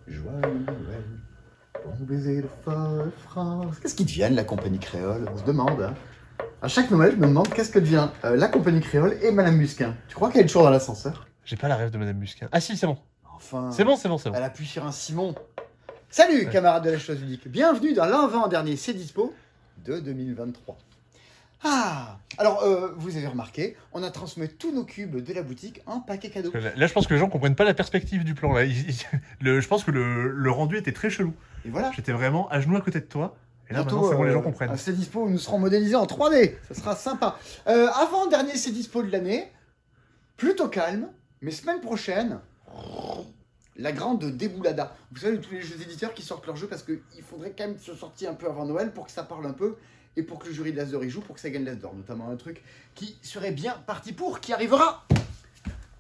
joyeux Noël, bon baiser de folle France. Qu'est-ce qu'ils deviennent, la compagnie créole? On se demande, hein. À chaque Noël, je me demande qu'est-ce que devient la compagnie créole et Madame Musquin. Tu crois qu'elle est toujours dans l'ascenseur? J'ai pas la rêve de Madame Musquin. Ah si, c'est bon. Enfin... C'est bon. Elle appuie sur un Simon. Salut, camarades de la chose unique. Bienvenue dans l'avant-dernier C'est Dispo de 2023. Ah, alors, vous avez remarqué, on a transmis tous nos cubes de la boutique en paquet cadeau. Là, je pense que les gens comprennent pas la perspective du plan. Là. Je pense que le rendu était très chelou. Et voilà. J'étais vraiment à genoux à côté de toi. Et là, Bientôt, maintenant, c'est bon, les gens comprennent. C'est Dispo, nous serons modélisés en 3D. Ça sera sympa. Avant-dernier C'est Dispo de l'année, plutôt calme, mais semaine prochaine, la grande déboulada. Vous savez, tous les jeux éditeurs qui sortent leurs jeux parce qu'il faudrait quand même se sortir un peu avant Noël pour que ça parle un peu et pour que le jury de l'As d'Or y joue, pour que ça gagne l'As d'Or. Notamment un truc qui serait bien parti pour, qui arrivera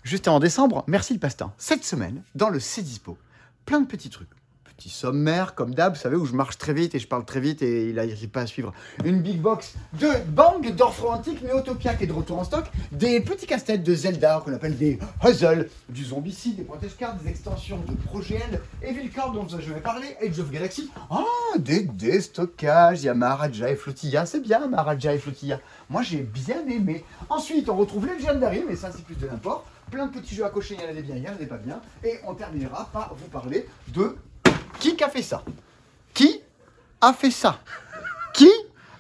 juste en décembre. Merci le passe-temps. Cette semaine, dans le C'est Dispo, plein de petits trucs. Petit sommaire, comme d'hab, vous savez, où je marche très vite et je parle très vite et il n'arrive pas à suivre. Une big box de Bang, d'Orfro Antique, Néotopia qui est de retour en stock. Des petits casse-têtes de Zelda qu'on appelle des puzzles, du Zombicide, des protège cartes, des extensions de Projet L, Evil Cord dont je vais parler, Age of Galaxy. Ah, des déstockages, il y a Maharaja et Flotilla, c'est bien Maharaja et Flotilla. Moi j'ai bien aimé. Ensuite, on retrouve Legendary, mais ça c'est plus de l'import. Plein de petits jeux à cocher, il y en a des bien, il y en a des pas bien. Et on terminera par vous parler de... Qui a fait ça? Qui a fait ça? Qui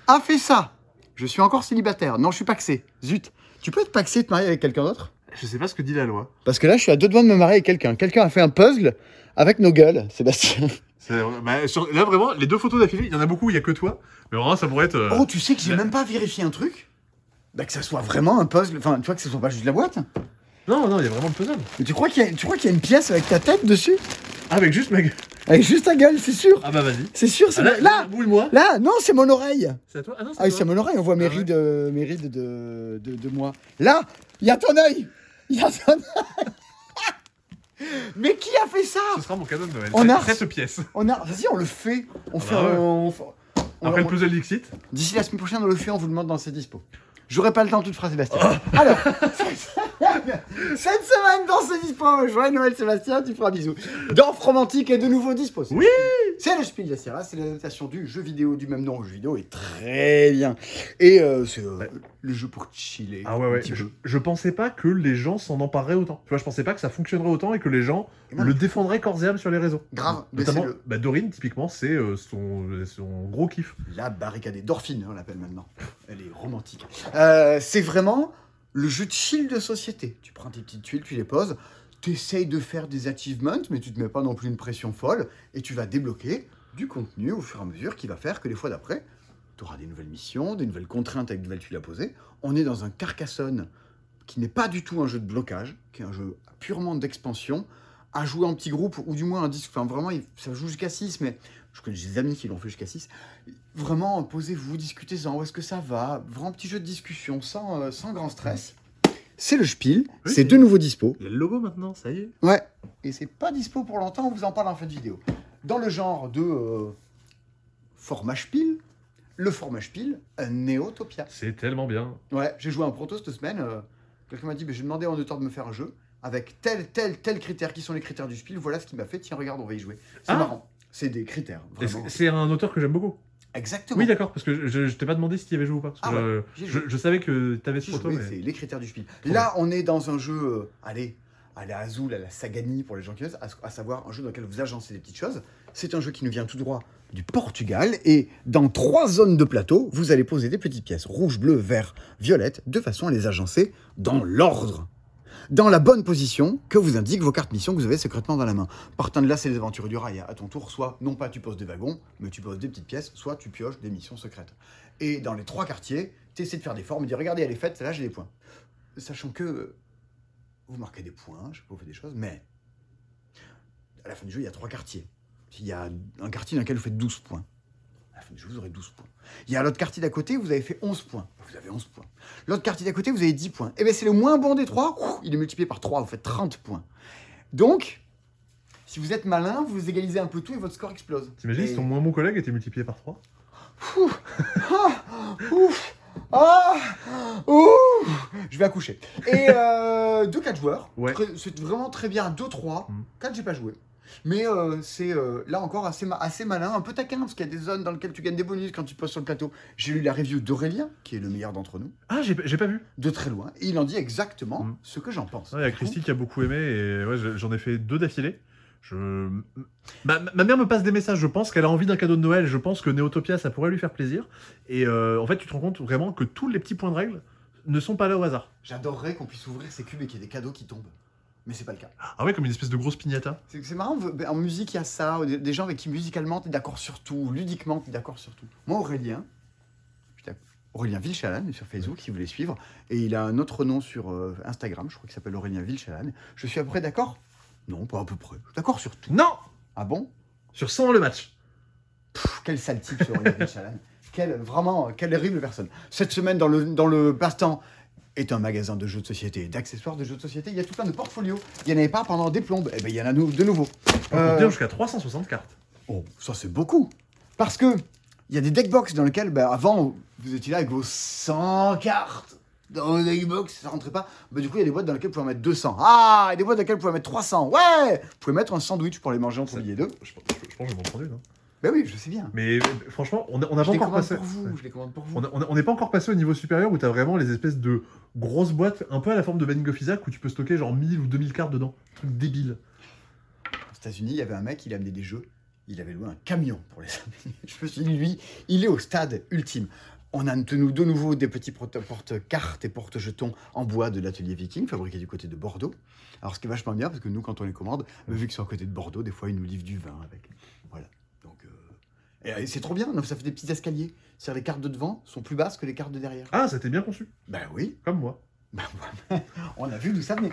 a fait ça? Je suis encore célibataire. Non, je suis paxé. Zut. Tu peux être paxé et te marier avec quelqu'un d'autre? Je sais pas ce que dit la loi. Parce que là, je suis à deux doigts de me marier avec quelqu'un. Quelqu'un a fait un puzzle avec nos gueules, Sébastien. Là, vraiment, les deux photos d'affilée, il y en a beaucoup, il y a que toi. Mais vraiment, ça pourrait être... Oh, tu sais que j'ai même pas vérifié un truc? Bah, que ça soit vraiment un puzzle. Enfin, tu vois, que ce soit pas juste la boîte. Non, il y a vraiment le puzzle. Mais tu crois qu'il y a une pièce avec ta tête dessus? Ah, avec juste ma gueule. Avec juste ta gueule, c'est sûr. Ah bah vas-y. C'est sûr, c'est là. Bouille-moi. Là, non, c'est mon oreille. C'est à toi? Ah non, Ah oui, c'est mon oreille, on voit mes rides de moi. Là, il y a ton œil. Il y a ton œil. Mais qui a fait ça? Ce sera mon cadeau de Noël. On a... cette pièce. Vas-y, on le fait. Après le puzzle Dixit. D'ici la semaine prochaine, on le fait, on vous demande dans C'est Dispo. J'aurai pas le temps de toute phrase, Sébastien. Alors, cette semaine dans C'est Dispo, joyeux Noël Sébastien, tu feras bisous. Dans Romantique est de nouveau dispo. Oui. C'est le Spiel des Sierra, c'est l'adaptation du jeu vidéo du même nom. Le jeu vidéo est très bien. Et c'est le jeu pour chiller. Ah ouais. Je pensais pas que les gens s'en empareraient autant. Tu vois, je pensais pas que ça fonctionnerait autant et que les gens le défendraient corps et âme sur les réseaux. Grave. Notamment, Dorine, typiquement, c'est son gros kiff. La barricade d'Orphine, on l'appelle maintenant. Elle est romantique. C'est vraiment le jeu de chill de société. Tu prends tes petites tuiles, tu les poses, tu essayes de faire des achievements, mais tu te mets pas non plus une pression folle, et tu vas débloquer du contenu au fur et à mesure qui va faire que les fois d'après, tu auras des nouvelles missions, des nouvelles contraintes avec de nouvelles tuiles à poser. On est dans un Carcassonne qui n'est pas du tout un jeu de blocage, qui est un jeu purement d'expansion, à jouer en petit groupe, ou du moins un disque, enfin vraiment, ça joue jusqu'à 6, mais je connais des amis qui l'ont fait jusqu'à 6. Vraiment, posez-vous, discutez-en, où est-ce que ça va, vraiment petit jeu de discussion, sans grand stress. C'est le Spiel, oui, c'est de nouveau dispo. Il y a le logo maintenant, ça y est. Ouais, et c'est pas dispo pour longtemps, on vous en parle en fin de vidéo. Dans le genre de format Spiel, le format Spiel, Néotopia. C'est tellement bien. Ouais, j'ai joué un proto cette semaine, quelqu'un m'a dit, j'ai demandé à un auteur de me faire un jeu, avec tel critère, qui sont les critères du Spiel, voilà ce qu'il m'a fait, tiens regarde, on va y jouer. C'est marrant, c'est des critères, vraiment. C'est un auteur que j'aime beaucoup. Exactement. Oui, d'accord, parce que je t'ai pas demandé si tu y avais joué ou pas. Parce que je savais que tu avais ce proto. C'est les critères du Spiel. Là, on est dans un jeu, à la Azul, à la Sagani, pour les gens qui connaissent, à savoir un jeu dans lequel vous agencez des petites choses. C'est un jeu qui nous vient tout droit du Portugal, et dans 3 zones de plateau, vous allez poser des petites pièces, rouge, bleu, vert, violette, de façon à les agencer dans l'ordre, dans la bonne position que vous indiquent vos cartes missions que vous avez secrètement dans la main. Partant de là, c'est les aventures du rail. À ton tour, soit, non pas tu poses des wagons, mais tu poses des petites pièces, soit tu pioches des missions secrètes. Et dans les 3 quartiers, tu essaies de faire des formes et de dire, regardez, elle est faite, là j'ai des points. Sachant que vous marquez des points, je sais pas, vous faites des choses, mais à la fin du jeu, il y a 3 quartiers. Il y a un quartier dans lequel vous faites 12 points. À la fin du jeu, vous aurez 12 points. Il y a l'autre quartier d'à côté, vous avez fait 11 points. Vous avez 11 points. L'autre quartier d'à côté, vous avez 10 points. Et bien, c'est le moins bon des 3. Il est multiplié par 3, vous faites 30 points. Donc, si vous êtes malin, vous égalisez un peu tout et votre score explose. T'imagines si ton moins bon collègue était multiplié par 3? Ouf. Ah ouh, je vais accoucher. Et 2-4 joueurs. Ouais. C'est vraiment très bien. 2-3. Mm. 4, j'ai pas joué. Mais c'est là encore assez malin, un peu taquin, parce qu'il y a des zones dans lesquelles tu gagnes des bonus quand tu passes sur le plateau. J'ai lu la review d'Aurélien, qui est le meilleur d'entre nous, Ah, j'ai pas vu. de très loin, et il en dit exactement Mm. ce que j'en pense. Il y a Christy qui a beaucoup aimé et ouais, j'en ai fait 2 d'affilée. Ma mère me passe des messages, je pense qu'elle a envie d'un cadeau de Noël, je pense que Neotopia ça pourrait lui faire plaisir. Et en fait, tu te rends compte vraiment que tous les petits points de règle ne sont pas là au hasard. J'adorerais qu'on puisse ouvrir ces cubes et qu'il y ait des cadeaux qui tombent. Mais c'est pas le cas. Ah ouais, comme une espèce de grosse piñata. C'est marrant, en musique il y a ça, des gens avec qui musicalement t'es d'accord sur tout, ludiquement t'es d'accord sur tout. Moi Aurélien Vilchalan sur Facebook si vous voulez suivre, et il a un autre nom sur Instagram, je crois qu'il s'appelle Aurélien Vilchalan. Je suis à peu près d'accord? Non, pas à peu près. Je suis d'accord sur tout. Non. Ah bon? Sur 100 le match. Quel sale type ce Aurélien Vilchalan. Quelle horrible personne. Cette semaine dans le passe-temps est un magasin de jeux de société, d'accessoires de jeux de société. Il y a tout plein de portfolios. Il n'y en avait pas pendant des plombes. Eh ben il y en a de nouveau. On peut dire jusqu'à 360 cartes. Oh, ça c'est beaucoup. Parce que il y a des deckbox dans lesquels, avant, vous étiez là avec vos 100 cartes. Dans le deckbox, ça rentrait pas. Du coup, il y a des boîtes dans lesquelles vous pouvez mettre 200. Ah, il y a des boîtes dans lesquelles vous pouvez mettre 300. Ouais. Vous pouvez mettre un sandwich pour les manger entre midi et deux. Je pense que je vais m'en prendre une. Hein. Ben oui, je sais bien. Mais franchement, on n'a pas Je les encore commande passé. pour vous. Je les commande pour vous. On n'est pas encore passé au niveau supérieur où tu as vraiment les espèces de grosses boîtes, un peu à la forme de Binding of Isaac, où tu peux stocker genre 1000 ou 2000 cartes dedans. Un truc débile. Aux États-Unis, il y avait un mec, il amenait des jeux. Il avait loué un camion pour les amener. Je me suis dit, lui, il est au stade ultime. On a de nouveau des petits porte-cartes et porte-jetons en bois de l'atelier Viking, fabriqués du côté de Bordeaux. Alors, ce qui est vachement bien, parce que nous, quand on les commande, vu qu'ils sont à côté de Bordeaux, des fois, ils nous livrent du vin avec. Voilà. Donc, et c'est trop bien. Donc, ça fait des petits escaliers. C'est-à-dire, les cartes de devant sont plus basses que les cartes de derrière. Ah, c'était bien conçu. Ben oui. Comme moi. On a vu d'où ça venait.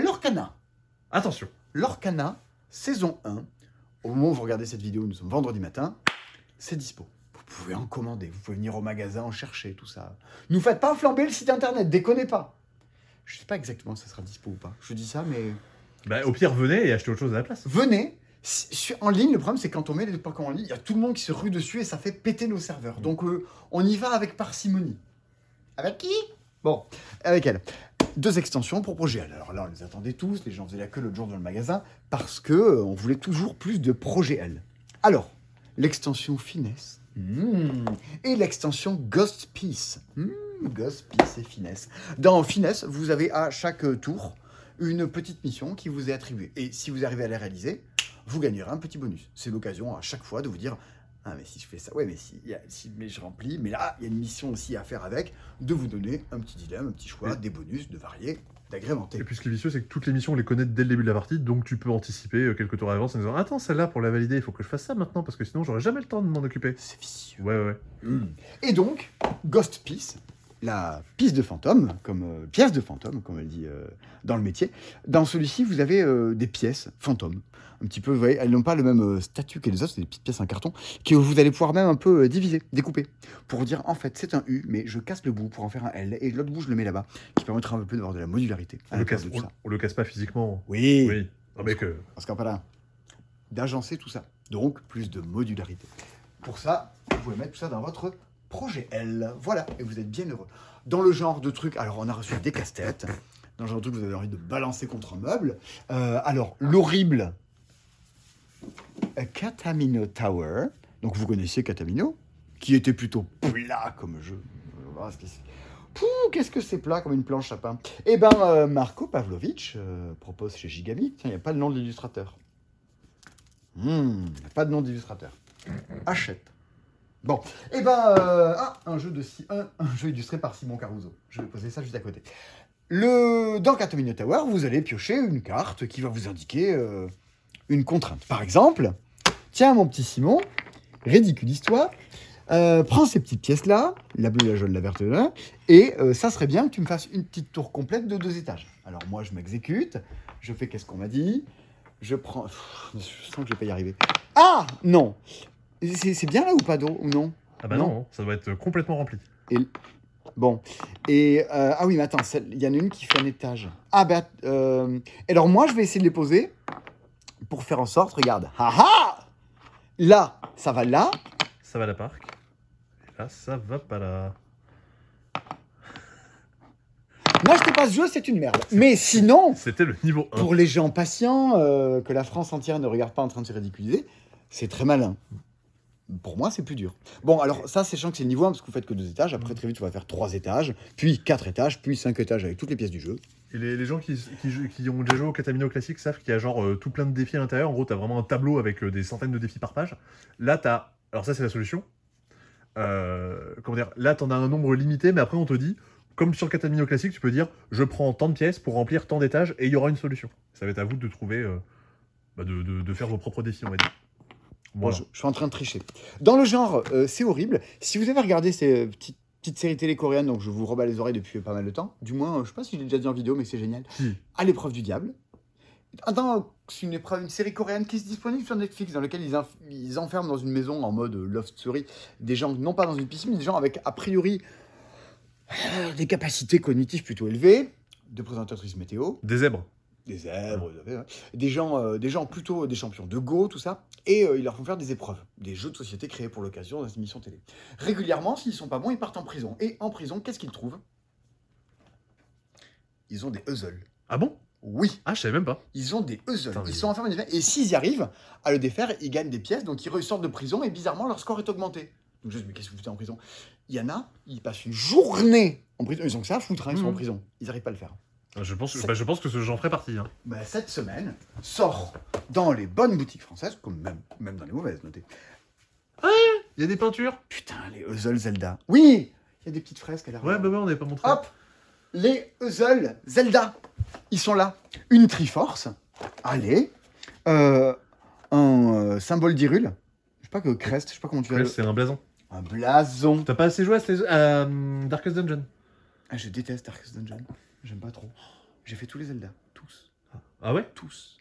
Lorcana. Attention. Lorcana, saison 1. Au moment où vous regardez cette vidéo, nous sommes vendredi matin. C'est dispo. Vous pouvez en commander, vous pouvez venir au magasin en chercher, tout ça. Nous faites pas flamber le site internet, déconnez pas. Je sais pas exactement si ça sera dispo ou pas. Je dis ça, mais... Au pire, venez et achetez autre chose à la place. Venez. En ligne, le problème, c'est quand on met les paquets en ligne, il y a tout le monde qui se rue dessus et ça fait péter nos serveurs. Donc, on y va avec parcimonie. Avec qui? Bon, avec elle. 2 extensions pour Projet L. Alors là, on les attendait tous, les gens faisaient la queue l'autre jour dans le magasin, parce que on voulait toujours plus de Projet L. Alors, l'extension Finesse, et l'extension Ghost Peace. Ghost Peace et Finesse. Dans Finesse, vous avez à chaque tour une petite mission qui vous est attribuée. Et si vous arrivez à la réaliser, vous gagnerez un petit bonus. C'est l'occasion à chaque fois de vous dire... Ah, mais si je fais ça, ouais, mais je remplis, mais là, il y a une mission aussi à faire avec, de vous donner un petit dilemme, un petit choix, des bonus, de varier, d'agrémenter. Et puis ce qui est vicieux, c'est que toutes les missions, on les connaît dès le début de la partie, donc tu peux anticiper quelques tours à l'avance en disant « Attends, celle-là, pour la valider, il faut que je fasse ça maintenant, parce que sinon, j'aurai jamais le temps de m'en occuper. » C'est vicieux. Ouais. Et donc, Ghost Peace, la pièce de fantôme, comme on le dit dans le métier, dans celui-ci, vous avez des pièces fantômes. Un petit peu, vous voyez, elles n'ont pas le même statut que les autres, c'est des petites pièces en carton que vous allez pouvoir même un peu diviser, découper, pour dire en fait c'est un U, mais je casse le bout pour en faire un L, et l'autre bout je le mets là-bas, qui permettra un peu d'avoir de la modularité. On le casse pas physiquement. Oui. Non, mais Parce qu'en là, d'agencer tout ça, donc plus de modularité. Pour ça, vous pouvez mettre tout ça dans votre Projet L, voilà, et vous êtes bien heureux. Dans le genre de truc, alors on a reçu des casse-têtes, dans le genre de truc vous avez envie de balancer contre un meuble, alors l'horrible Katamino Tower, donc vous connaissiez Katamino, qui était plutôt plat comme jeu. Qu'est-ce que c'est plat comme une planche à pain? Eh ben, Marco Pavlovitch propose chez Gigamic, tiens, il n'y a pas le nom de l'illustrateur. Il n'y a pas de nom d'illustrateur. Achète. Bon, eh ben, un jeu illustré par Simon Caruso. Je vais poser ça juste à côté. Dans Katamino Tower, vous allez piocher une carte qui va vous indiquer une contrainte. Par exemple, tiens mon petit Simon, ridiculise-toi, prends ces petites pièces-là, la bleue, la jaune, la verte, là, et ça serait bien que tu me fasses une petite tour complète de 2 étages. Alors moi, je m'exécute, je fais qu'est-ce qu'on m'a dit, je prends... je sens que je vais pas y arriver. Ah non. C'est bien là ou pas d'eau ou non? Ah bah non, ça doit être complètement rempli. Bon, et ah oui, mais attends, il y en a une qui fait un étage. Ah bah, alors moi, je vais essayer de les poser pour faire en sorte, regarde, là, ça va là. Ça va à la parc. Et là, ça va pas là. N'achetez pas ce jeu, c'est une merde. Mais sinon, C'était le niveau 1. pour les gens patients, que la France entière ne regarde pas en train de se ridiculiser, c'est très malin. Pour moi, c'est plus dur. Bon, alors ça, sachant que c'est le niveau 1, parce que vous faites que 2 étages, après très vite, on va faire 3 étages, puis 4 étages, puis 5 étages avec toutes les pièces du jeu. Et les gens qui ont déjà joué au Catamino classique savent qu'il y a genre tout plein de défis à l'intérieur. En gros, t'as vraiment un tableau avec des centaines de défis par page. Là, t'as... Alors ça, c'est la solution. Comment dire? Là, t'en as un nombre limité, mais après, on te dit, comme sur le Catamino classique, tu peux dire, je prends tant de pièces pour remplir tant d'étages, et il y aura une solution. Ça va être à vous de trouver... de faire vos propres défis, on va dire. Bon, Voilà. je suis en train de tricher. Dans le genre, c'est horrible. Si vous avez regardé ces petites séries télé coréennes, donc je vous rebats les oreilles depuis pas mal de temps, du moins, je sais pas si je l'ai déjà dit en vidéo, mais c'est génial. Si. À l'épreuve du diable. C'est une série coréenne qui est disponible sur Netflix, dans laquelle ils enferment dans une maison en mode Love Story des gens, non pas dans une piscine, mais des gens avec, a priori, des capacités cognitives plutôt élevées, de présentatrices météo, Des zèbres. des zèbres, des gens plutôt des champions de Go, tout ça, et ils leur font faire des épreuves, des jeux de société créés pour l'occasion dans des émissions télé. Régulièrement, s'ils sont pas bons, ils partent en prison. Et en prison, qu'est-ce qu'ils trouvent? Ils ont des puzzles. Ah bon? Oui, Ah, je savais même pas. ils ont des puzzles. Putain, mais- Ils sont enfermés. Et s'ils y arrivent à le défaire, ils gagnent des pièces, donc ils ressortent de prison et bizarrement, leur score est augmenté. Donc je me dis, mais qu'est-ce que vous foutez en prison? Il y en a, ils passent une journée en prison. Ils ont que ça à foutre, hein, ils sont en prison. Ils n'arrivent pas à le faire. Je pense que j'en ferai partie. Hein. Bah, cette semaine sort dans les bonnes boutiques françaises, comme même dans les mauvaises, notez. Il y a des peintures. Putain, les puzzles Zelda. Oui, il y a des petites fresques à l'arrière. Ouais, on n'avait pas montré. Hop, les puzzles Zelda. Ils sont là. Une Triforce. Allez. Un symbole d'Hyrule. Je sais pas que crest, je sais pas comment tu vas Ouais, le... c'est un blason. Un blason. T'as pas assez joué à Darkest Dungeon? Ah, je déteste Darkest Dungeon. J'aime pas trop. J'ai fait tous les Zelda. Tous. Ah ouais? Tous.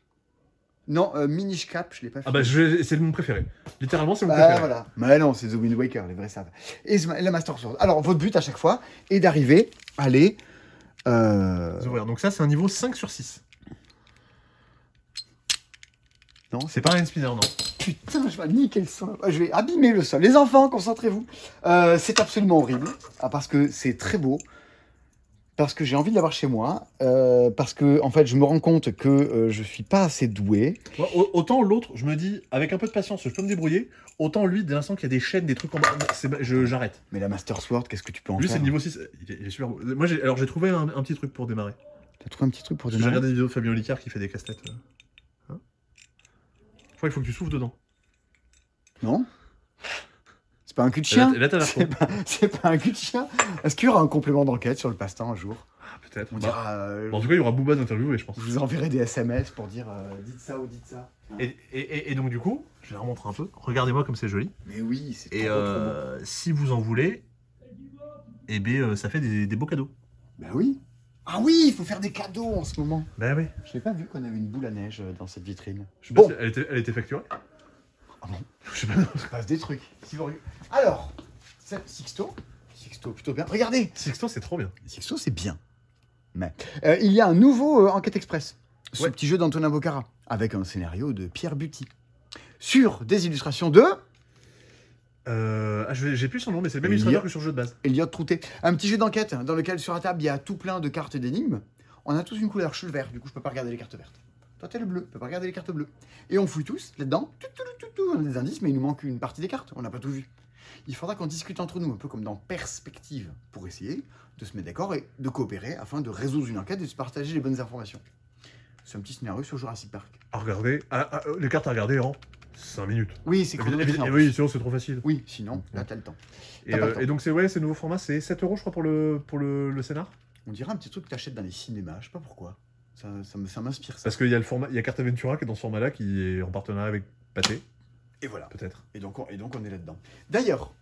Non, Minish Cap, je l'ai pas fait. Ah bah c'est mon préféré. Littéralement, c'est mon Bah préféré. voilà. Mais non, c'est The Wind Waker, les vrais savent. Et la Master Sword. Alors, votre but à chaque fois est d'arriver à les... Les ouvrir. Donc ça, c'est un niveau 5 sur 6. Non, C'est pas un spinner, non. Putain, je vais niquer le son. Je vais abîmer le sol. Les enfants, concentrez-vous. C'est absolument horrible. Parce que c'est très beau. Parce que j'ai envie de l'avoir chez moi. Parce que, en fait, je me rends compte que je suis pas assez doué. Ouais, autant l'autre, je me dis, avec un peu de patience, je peux me débrouiller. Autant lui, dès l'instant qu'il y a des chaînes, des trucs en bas, j'arrête. Mais la Master Sword, qu'est-ce que tu peux en Lui, faire? c'est le niveau 6. Il est super beau. Moi, j'ai trouvé un petit truc pour démarrer. T'as trouvé un petit truc pour J'ai démarrer? regardé des vidéos de Fabien Olicard qui fait des casse-têtes. Hein, je crois qu'il faut que tu souffles dedans. Non? C'est pas un cul de chien? Là, t'as l'air C'est pas un cul de chien? Est-ce qu'il y aura un complément d'enquête sur le passe-temps un jour? Ah, peut-être. On Bah, dira... bon, en tout cas, il y aura Booba d'interviewer, je pense. je vous enverrai des SMS pour dire dites ça ou dites ça. Et donc, du coup, je vais remontrer un peu. Regardez-moi comme c'est joli. Mais oui, c'est Et trop beau. si vous en voulez, eh bien, ça fait des beaux cadeaux. Bah oui. Ah oui, il faut faire des cadeaux en ce moment. Bah oui. Je n'ai pas vu qu'on avait une boule à neige dans cette vitrine. Je sais pas Bon, si elle était facturée. Ah bon. Je sais pas. il se passe des trucs. Alors, Sixto plutôt bien. Regardez, Sixto, c'est trop bien. Sixto c'est bien. Mais il y a un nouveau Enquête Express. Ce Ouais. petit jeu d'Antonin Bocara avec un scénario de Pierre Buty sur des illustrations de J'ai plus son nom, mais c'est le même Il y a- illustrateur que sur le jeu de base. Elliot Trouté. Un petit jeu d'enquête dans lequel sur la table il y a tout plein de cartes d'énigmes. On a tous une couleur, je suis le vert, du coup je peux pas regarder les cartes vertes. Toi t'es le bleu, tu peux pas regarder les cartes bleues. Et on fouille tous là-dedans, on a des indices, mais il nous manque une partie des cartes, on n'a pas tout vu. Il faudra qu'on discute entre nous, un peu comme dans Perspective, pour essayer de se mettre d'accord et de coopérer afin de résoudre une enquête et de se partager les bonnes informations. C'est un petit scénario sur Jurassic Park. À regarder. Les cartes à regarder en 5 minutes. Oui, c'est chronométré. en plus. Oui, sinon c'est trop facile. Oui, sinon, là t'as le temps. Et, T'as pas le temps. et donc c'est le nouveau format, c'est 7 € je crois pour le scénar. On dirait un petit truc que t'achètes dans les cinémas, je sais pas pourquoi. Ça m'inspire ça. Parce qu'il y a le format, il y a Carte Aventura qui est dans ce format-là, qui est en partenariat avec Pathé, Et voilà. peut-être. Et donc on est là-dedans. D'ailleurs,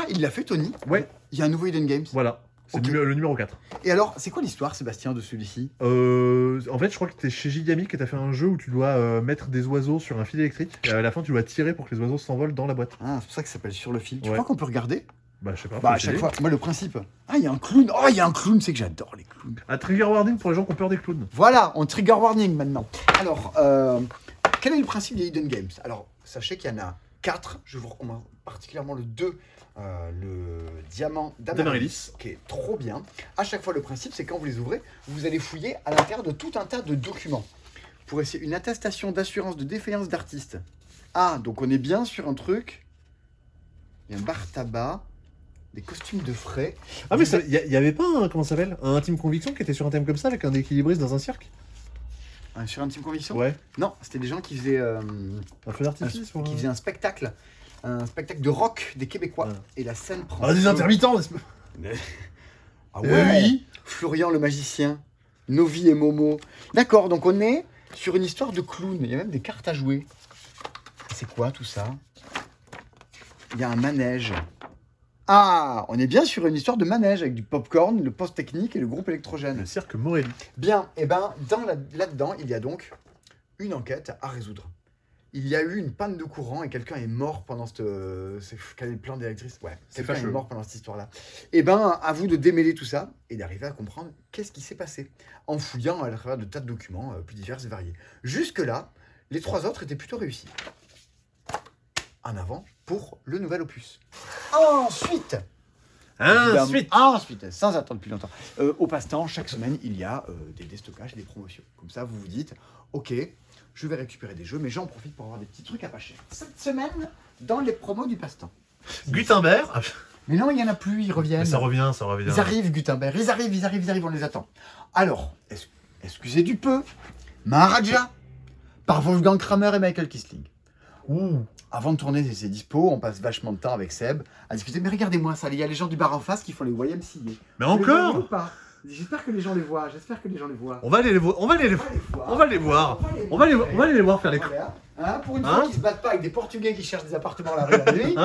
il l'a fait Tony. Ouais. Il y a un nouveau Hidden Games. Voilà. C'est Ok. le numéro 4. Et alors, c'est quoi l'histoire, Sébastien, de celui-ci? En fait, je crois que t'es chez Gigamic et t'as fait un jeu où tu dois mettre des oiseaux sur un fil électrique. Et à la fin, tu dois tirer pour que les oiseaux s'envolent dans la boîte. Ah, c'est pour ça que ça s'appelle Sur le fil. Tu Ouais. crois qu'on peut regarder? Bah, je sais pas. Bah, faut à chaque essayer. fois. Moi, le principe. Ah, il y a un clown. Oh, il y a un clown, c'est que j'adore les clowns. Un trigger warning pour les gens qui ont peur des clowns. Voilà, on trigger warning maintenant. Alors, quel est le principe des Hidden Games? Alors, sachez qu'il y en a 4. Je vous recommande particulièrement le 2, le diamant d'Amaryllis, qui est trop bien. À chaque fois, le principe, c'est quand vous les ouvrez, vous allez fouiller à l'intérieur de tout un tas de documents. Pour essayer une attestation d'assurance de défaillance d'artiste. Ah, donc on est bien sur un truc. Il y a un bar tabac, des costumes de frais. Ah, mais il y avait pas un, comment ça s'appelle, un Intime Conviction qui était sur un thème comme ça, avec un équilibriste dans un cirque? Sur Intime Conviction? Ouais. Non, c'était des gens qui faisaient, Un feu d'artifice qui faisaient un spectacle de rock des Québécois. Ouais. Et la scène prend... Ah, des intermittents, Ah ouais, oui. Florian le magicien, Novi et Momo. D'accord, donc on est sur une histoire de clown. Il y a même des cartes à jouer. C'est quoi tout ça? Il y a un manège. Ah, on est bien sur une histoire de manège avec du popcorn, le poste technique et le groupe électrogène. Le cirque Morelli. Bien, et ben là-dedans, il y a donc une enquête à résoudre. Il y a eu une panne de courant et quelqu'un est mort pendant cette... Quel est le plan d'électricité? Ouais, quelqu'un est mort pendant cette histoire-là. Et ben, à vous de démêler tout ça et d'arriver à comprendre qu'est-ce qui s'est passé en fouillant à travers de tas de documents plus divers et variés. Jusque-là, les 3 autres étaient plutôt réussis. En avant pour le nouvel opus. Ensuite, sans attendre plus longtemps, au passe-temps, chaque semaine, il y a des déstockages et des promotions. Comme ça, vous vous dites, ok, je vais récupérer des jeux, mais j'en profite pour avoir des petits trucs à pas cher. Cette semaine, dans les promos du passe-temps. Gutenberg. Mais non, il n'y en a plus, ils reviennent. Mais ça revient. Ils arrivent, Gutenberg, ils arrivent, on les attend. Alors, excusez du peu, Maharaja, par Wolfgang Kramer et Michael Kisling. Ouh. Avant de tourner ces dispos, on passe vachement de temps avec Seb à discuter. Mais regardez-moi ça, il y a les gens du bar en face qui font les YMCA. Mais encore? J'espère que les gens les voient, On va aller les voir. On va aller les voir faire les coups. Pour une fois qu'ils se battent pas avec des Portugais qui cherchent des appartements à la rue la nuit.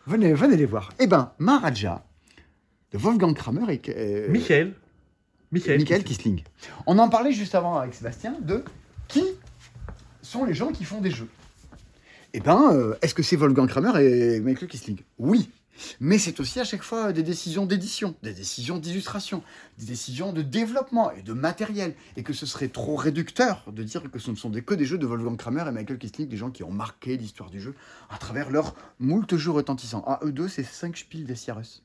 Venez les voir. Eh ben, Maharaja, de Wolfgang Kramer et Michael Kisling. On en parlait juste avant avec Sébastien de qui sont les gens qui font des jeux. Eh ben, est-ce que c'est Wolfgang Kramer et Michael Kisling? Oui. Mais c'est aussi à chaque fois des décisions d'édition, des décisions d'illustration, des décisions de développement et de matériel. Et que ce serait trop réducteur de dire que ce ne sont que des jeux de Wolfgang Kramer et Michael Kisling, des gens qui ont marqué l'histoire du jeu à travers leurs moult jeux retentissants. Ah, eux deux, c'est 5 Spiel des Jahres.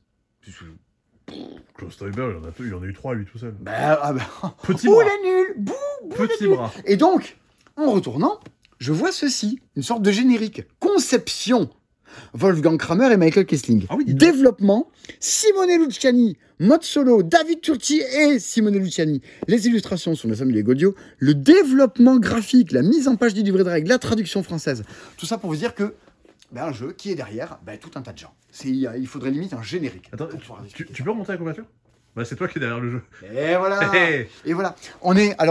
Klaus Teuber, il en a eu 3 lui tout seul. Petit bras. Les nuls. Petit bras. Et donc, en retournant, je vois ceci, une sorte de générique. Conception, Wolfgang Kramer et Michael Kisling. Ah oui, développement, Simone Luciani. Mode solo, David Turci et Simone Luciani. Les illustrations sont de Samuel Gaudio. Le développement graphique, la mise en page du livret de règles, la traduction française. Tout ça pour vous dire que un jeu qui est derrière tout un tas de gens. Il faudrait limite un générique. Attends, tu peux remonter la couverture? C'est toi qui es derrière le jeu. Et voilà. Et voilà.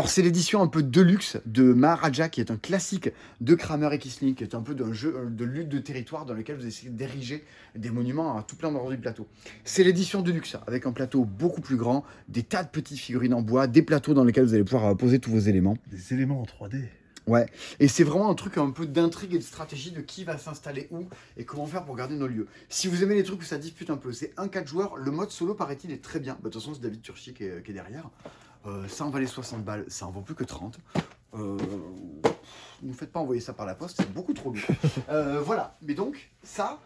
C'est l'édition un peu deluxe de Maharaja, qui est un classique de Kramer et Kisling, qui est un peu d'un jeu de lutte de territoire dans lequel vous essayez d'ériger des monuments à tout plein d'endroits du plateau. C'est l'édition deluxe, avec un plateau beaucoup plus grand, des tas de petites figurines en bois, des plateaux dans lesquels vous allez pouvoir poser tous vos éléments. Des éléments en 3D. Ouais, et c'est vraiment un truc un peu d'intrigue et de stratégie de qui va s'installer où et comment faire pour garder nos lieux. Si vous aimez les trucs où ça dispute un peu, c'est 1-4 joueurs, le mode solo paraît-il est très bien. De toute façon, c'est David Turci qui est derrière. Ça en valait 60 balles, ça en vaut plus que 30. Ne vous faites pas envoyer ça par la poste, c'est beaucoup trop lourd. Voilà, mais donc, ça,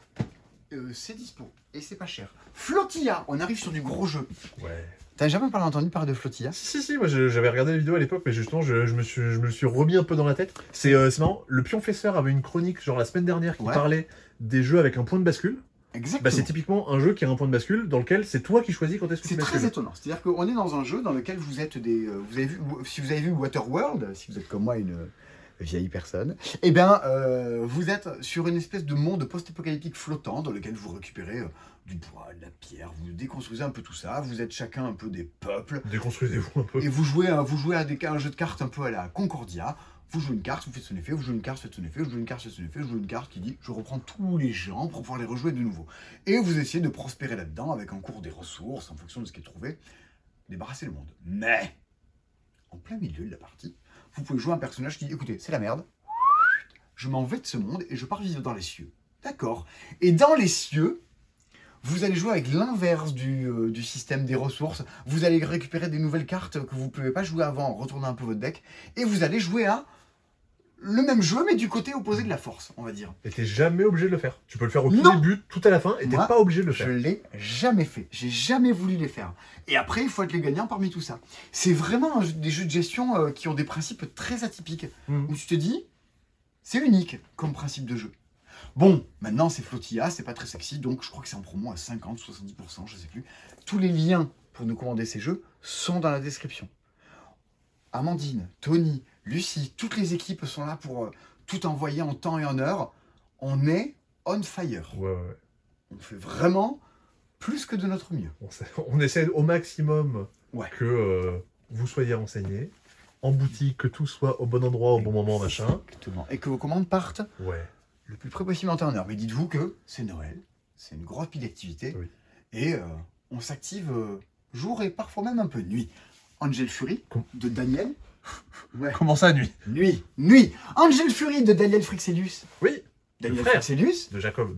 c'est dispo et c'est pas cher. Flotilla, on arrive sur du gros jeu. Ouais. T'as jamais entendu parler de Flotilla? Si, moi j'avais regardé la vidéo à l'époque, mais justement je me suis remis un peu dans la tête. C'est marrant, le Pionfesseur avait une chronique genre la semaine dernière qui parlait des jeux avec un point de bascule. Exactement. C'est typiquement un jeu qui a un point de bascule dans lequel c'est toi qui choisis quand est-ce que tu bascules. C'est très étonnant. C'est-à-dire qu'on est dans un jeu dans lequel vous êtes des... si vous avez vu Waterworld, si vous êtes comme moi une vieille personne, eh bien, vous êtes sur une espèce de monde post-apocalyptique flottant dans lequel vous récupérez du bois, de la pierre, vous déconstruisez un peu tout ça, vous êtes chacun un peu des peuples. Déconstruisez-vous un peu. Et vous jouez à un jeu de cartes un peu à la Concordia. Vous jouez une carte, vous faites son effet, vous jouez une carte, faites son effet, vous jouez une carte, faites son effet, vous jouez une carte qui dit je reprends tous les gens pour pouvoir les rejouer de nouveau. Et vous essayez de prospérer là-dedans avec un cours des ressources en fonction de ce qui est trouvé, débarrasser le monde. Mais, en plein milieu de la partie, vous pouvez jouer un personnage qui dit écoutez, c'est la merde, je m'en vais de ce monde et je pars vivre dans les cieux. D'accord. Et dans les cieux, vous allez jouer avec l'inverse du système des ressources. Vous allez récupérer des nouvelles cartes que vous ne pouvez pas jouer avant en retournant un peu votre deck. Et vous allez jouer à le même jeu, mais du côté opposé de la force, on va dire. Et t'es jamais obligé de le faire. Tu peux le faire au tout Non. début, tout à la fin, et t'es Moi, pas obligé de le Je faire. l'ai jamais fait. J'ai jamais voulu les faire. Et après, il faut être les gagnants parmi tout ça. C'est vraiment des jeux de gestion qui ont des principes très atypiques. Mhm. Où tu te dis, c'est unique comme principe de jeu. Bon, maintenant c'est Flotilla, c'est pas très sexy, donc je crois que c'est en promo à 50-70%, je sais plus. Tous les liens pour nous commander ces jeux sont dans la description. Amandine, Tony, Lucie, toutes les équipes sont là pour tout envoyer en temps et en heure. On est on fire. Ouais. On fait vraiment plus que de notre mieux. On essaie au maximum Ouais. que vous soyez renseignés, en boutique, que tout soit au bon endroit, au bon moment, machin. Exactement. Et que vos commandes partent Ouais. le plus près possible en temps et en heure. Mais dites-vous que c'est Noël, c'est une grosse pile d'activités. Oui. Et on s'active jour et parfois même un peu nuit. Angel Fury de Daniel. Ouais. Comment ça, nuit? Nuit. Angel Fury de Daniel Frixelius. Oui, Daniel frère. Frixelius. de Jacob.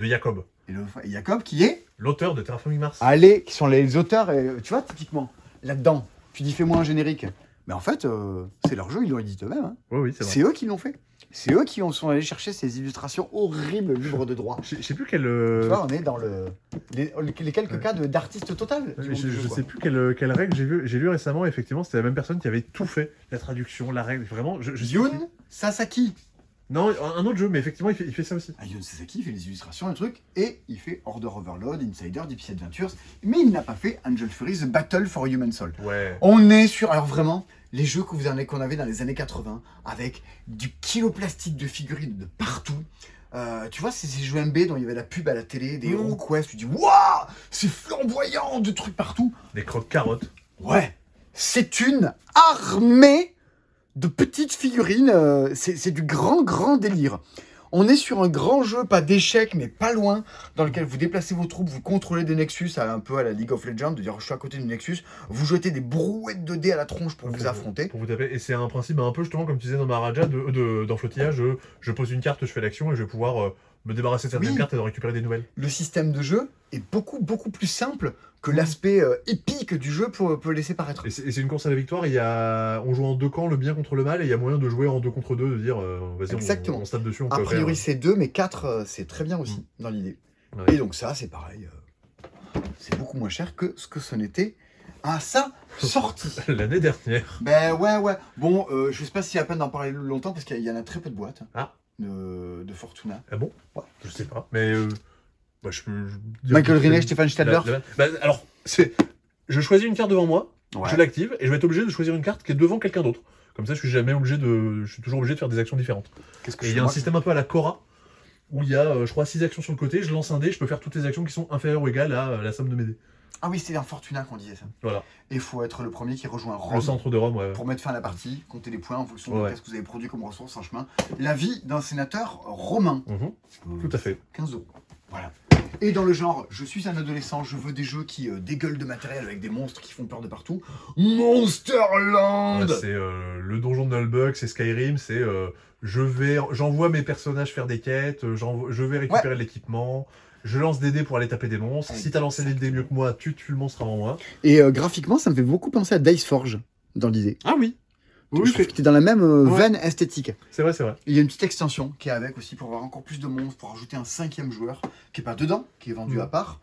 Et Jacob qui est. L'auteur de Terraforming Mars. Allez, qui sont les auteurs. Et, tu vois, typiquement, là-dedans, tu dis fais-moi un générique. Mais en fait, c'est leur jeu, ils l'ont édité eux-mêmes. Hein. Oui, c'est vrai. C'est eux qui l'ont fait. C'est eux qui sont allés chercher ces illustrations horribles, libres de droit. Je sais plus quel. Tu vois, on est dans les quelques cas d'artiste total. du monde du jeu, Je quoi. sais plus quelle règle j'ai lu récemment. Effectivement, c'était la même personne qui avait tout fait, la traduction, la règle. Vraiment, je sais plus. Youn Sasaki. Non, un autre jeu, mais effectivement, il fait ça aussi. Ah, Youn Sasaki fait les illustrations, un truc, et il fait Order Overload, Insider, Deep Sea Adventures, mais il n'a pas fait Angel Fury The Battle for Human Soul. Ouais. On est sur, alors vraiment, les jeux qu'on avait dans les années 80, avec du kiloplastique de figurines de partout. Tu vois, c'est ces jeux MB dont il y avait la pub à la télé, des HeroQuest, tu dis waouh, c'est flamboyant, de trucs partout. Des croque-carottes. Ouais, c'est une armée de petites figurines, c'est du grand délire. On est sur un grand jeu, pas d'échecs, mais pas loin, dans lequel vous déplacez vos troupes, vous contrôlez des Nexus, un peu à la League of Legends, de dire je suis à côté du Nexus, vous jetez des brouettes de dés à la tronche pour vous affronter. Pour vous taper. Et c'est un principe un peu justement comme tu disais dans Maharaja, dans Flotilla, je pose une carte, je fais l'action et je vais pouvoir me débarrasser de certaines cartes et de récupérer des nouvelles. Le système de jeu est beaucoup plus simple que l'aspect épique du jeu peut laisser paraître. Et c'est une course à la victoire, on joue en deux camps, le bien contre le mal, et il y a moyen de jouer en 2 contre 2, de dire vas-y, Exactement. on se tape dessus, on A peut priori faire. c'est 2, mais 4 c'est très bien aussi dans l'idée. Ouais. Et donc ça c'est pareil, c'est beaucoup moins cher que ce que ce n'était à sa sortie. L'année dernière. Ben ouais. Bon, je sais pas s'il y a peine d'en parler longtemps parce qu'il y en a très peu de boîtes de Fortuna. Ah bon? Ouais. Je sais pas, mais bah, je peux dire Michael que- Rinet, Stéphane Stadler. Bah, alors, je choisis une carte devant moi, Ouais. je l'active, et je vais être obligé de choisir une carte qui est devant quelqu'un d'autre. Comme ça, je suis toujours obligé de faire des actions différentes. Qu'est-ce que Et je il y fais, a un moi système un peu à la Cora, où il y a, je crois, 6 actions sur le côté, je lance un dé, je peux faire toutes les actions qui sont inférieures ou égales à la somme de mes dés. Ah oui, c'était dans Fortuna qu'on disait ça. Voilà. Et il faut être le premier qui rejoint Le Rome centre de Rome, ouais. pour mettre fin à la partie, compter les points en fonction Ouais. de ce que vous avez produit comme ressources en chemin. La vie d'un sénateur romain. Tout à fait. 15 €. Voilà. Et dans le genre, je suis un adolescent, je veux des jeux qui dégueulent de matériel avec des monstres qui font peur de partout. Monsterland. Ouais, c'est le donjon de Nullbug, c'est Skyrim, c'est j'envoie mes personnages faire des quêtes, je vais récupérer de l'équipement, je lance des dés pour aller taper des monstres. Si t'as lancé des dés mieux que moi, tu tues le monstre avant moi. Et graphiquement, ça me fait beaucoup penser à Dice Forge dans l'idée. Ah oui. Je trouve que tu es dans la même veine esthétique. C'est vrai, c'est vrai. Il y a une petite extension qui est avec aussi pour avoir encore plus de monstres, pour rajouter un 5e joueur qui est pas dedans, qui est vendu à part.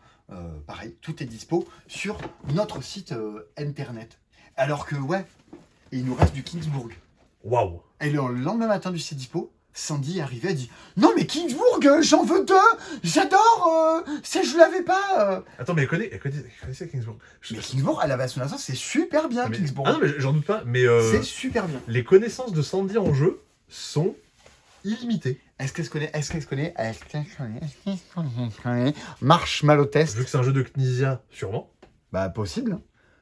Pareil, tout est dispo sur notre site internet. Alors que ouais, il nous reste du Kingsburg. Waouh. Et le lendemain matin du site dispo, Sandy est arrivée, elle dit non mais Kingsburg, j'en veux 2, j'adore, ça je l'avais pas. Attends, mais elle connaissait Kingsburg. Mais Kingsburg, à la version naissance, c'est super bien mais, Kingsburg. Ah non, mais j'en doute pas. Mais C'est super bien. les connaissances de Sandy en jeu sont illimitées. Est-ce qu'elle se connaît Marshmallow Test. Vu que c'est un jeu de Knizia, sûrement. Bah possible.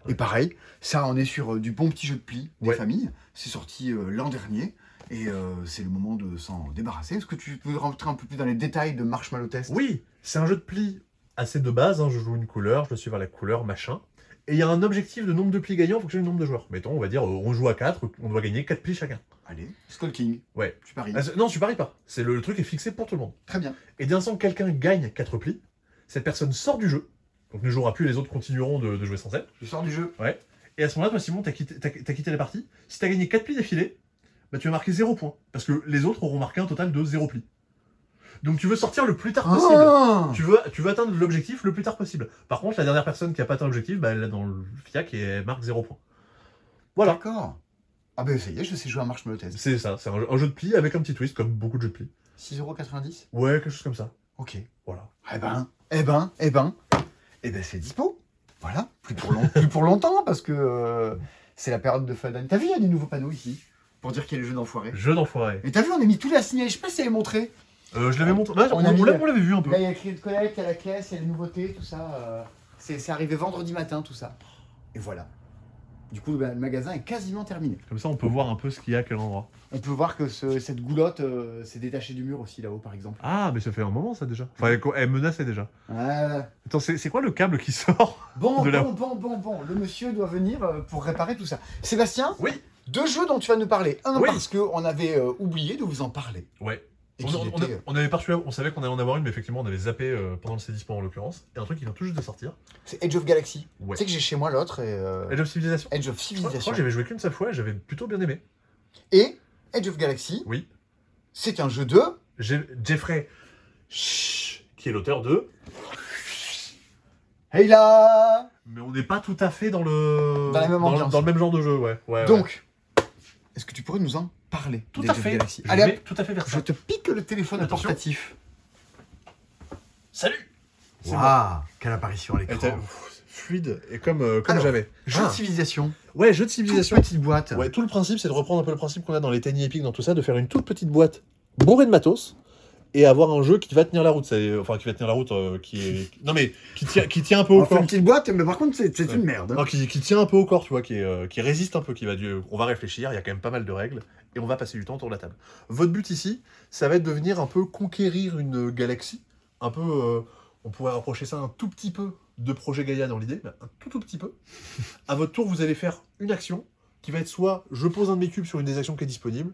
Et pareil, ça on est sur du bon petit jeu de pli des familles. C'est sorti l'an dernier. Et c'est le moment de s'en débarrasser. Est-ce que tu peux rentrer un peu plus dans les détails de Marshmallow Test? Oui, c'est un jeu de pli assez de base. Je joue une couleur, je dois suivre la couleur, machin. Et il y a un objectif de nombre de plis gagnants en fonction du nombre de joueurs. Mettons, on va dire, on joue à 4, on doit gagner 4 plis chacun. Allez, Skull King. Ouais. Tu paries. Non, tu paries pas. Le truc est fixé pour tout le monde. Très bien. Et d'instant que quelqu'un gagne 4 plis, cette personne sort du jeu. Donc ne jouera plus, les autres continueront de jouer sans elle. Je sors du jeu. Ouais. Et à ce moment-là, toi, Simon, t'as quitté la partie. Si t'as gagné 4 plis d'affilée, bah, tu vas marquer 0 points. Parce que les autres auront marqué un total de 0 plis. Donc tu veux sortir le plus tard possible. Ah Tu veux atteindre l'objectif le plus tard possible. Par contre, la dernière personne qui n'a pas atteint l'objectif, bah, elle est dans le FIAC et elle marque 0 points. Voilà. D'accord. Ah ben ça y est, je sais jouer à Marshmallow Test. C'est ça, c'est un jeu de plis avec un petit twist, comme beaucoup de jeux de plis. 6,90 €. Ouais, quelque chose comme ça. Ok. Voilà. C'est dispo. Voilà. Plus pour longtemps, parce que c'est la période de fin d'année. T'as vu, il y a des nouveaux panneaux ici, pour dire qu'il y a les jeux d'enfoirés. Jeu d'enfoiré. Et t'as vu, on a mis tous les assignés. Je sais pas si t'avais montré. Je l'avais montré. Ouais, On a mis on l'avait vu un peu. Là, il y a écrit de collecte, il y a la caisse, il y a les nouveautés, tout ça. C'est arrivé vendredi matin, tout ça. Et voilà. Du coup, le magasin est quasiment terminé. Comme ça, on peut voir un peu ce qu'il y a à quel endroit. On peut voir que cette goulotte s'est détachée du mur aussi, là-haut, par exemple. Ah, mais ça fait un moment, ça, déjà. Enfin, elle menaçait déjà. Ouais. Attends, c'est quoi le câble qui sort Bon. de là Le monsieur doit venir pour réparer tout ça. Sébastien, Oui. 2 jeux dont tu vas nous parler. Un, Oui. parce qu'on avait oublié de vous en parler. Ouais. Et qu'il était- On avait pas reçu, on savait qu'on allait en avoir une, mais effectivement, on avait zappé pendant le C10 en l'occurrence. Et un truc qui vient tout juste de sortir. C'est Edge of Galaxy. Ouais. Tu sais que j'ai chez moi l'autre. Edge of Civilization. Edge of Je crois Civilization. que j'avais joué qu'une seule fois et j'avais plutôt bien aimé. Et Edge of Galaxy, Oui. c'est un jeu de... Jeffrey qui est l'auteur de. Hey là. Mais on n'est pas tout à fait dans le. Dans la même ambiance. Dans le même genre de jeu, ouais. Donc, est-ce que tu pourrais nous en parler Tout d'Edge à of fait. Galaxy Je Allez, vais hop, tout à fait vers je ça. te pique le téléphone Attention. portatif. Salut. C'est moi. Waouh, quelle apparition à Elle l'écran. était fluide et comme Alors, jamais. Jeu Ah. de civilisation. Ouais, jeu de Toute civilisation. petite boîte. Ouais, tout le principe, c'est de reprendre un peu le principe qu'on a dans les Tiny Epic, dans tout ça, de faire une toute petite boîte bourrée de matos et avoir un jeu qui va tenir la route. Enfin, qui va tenir la route, qui est. Non, mais qui tient un peu au On fait corps. une petite boîte, mais par contre, c'est Ouais. une merde. Non, qui tient un peu au corps, tu vois, qui résiste un peu, on va réfléchir, il y a quand même pas mal de règles, et on va passer du temps autour de la table. Votre but ici, ça va être de venir un peu conquérir une galaxie, un peu, on pourrait rapprocher ça un tout petit peu de Projet Gaïa dans l'idée, mais un tout petit peu. À votre tour, vous allez faire une action, qui va être soit, je pose un de mes cubes sur une des actions qui est disponible,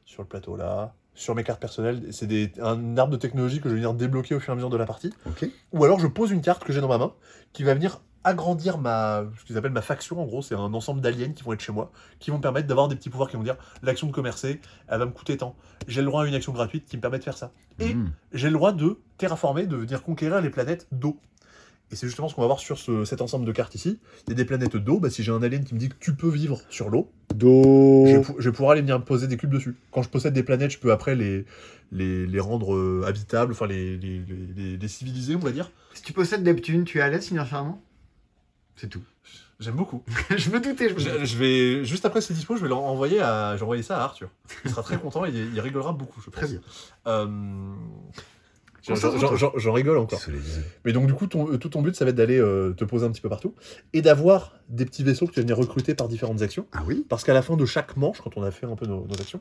sur le plateau là, sur mes cartes personnelles, c'est un arbre de technologie que je vais venir débloquer au fur et à mesure de la partie, Ok. ou alors je pose une carte que j'ai dans ma main, qui va venir agrandir ce qu'ils appellent ma faction, en gros, c'est un ensemble d'aliens qui vont être chez moi, qui vont me permettre d'avoir des petits pouvoirs qui vont dire, l'action de commercer, elle va me coûter tant. J'ai le droit à une action gratuite qui me permet de faire ça. Et j'ai le droit de terraformer, de venir conquérir les planètes d'eau. Et c'est justement ce qu'on va voir sur cet ensemble de cartes ici. Il y a des planètes d'eau, bah, si j'ai un alien qui me dit que tu peux vivre sur l'eau, Do. je vais pouvoir aller venir me poser des cubes dessus. Quand je possède des planètes, je peux après les rendre habitables, enfin les civiliser, on va dire. Si tu possèdes Neptune, tu es à l'aise financièrement? C'est tout. J'aime beaucoup. Je me doutais, Je vais, juste après ces dispo, je vais l'envoyer j'ai envoyé ça à Arthur. Il sera très content et il rigolera beaucoup, je pense. Très bien. J'en rigole encore. Mais donc du coup, tout ton but, ça va être d'aller te poser un petit peu partout et d'avoir des petits vaisseaux que tu vas venir recruter par différentes actions. Ah oui? Parce qu'à la fin de chaque manche, quand on a fait un peu nos actions,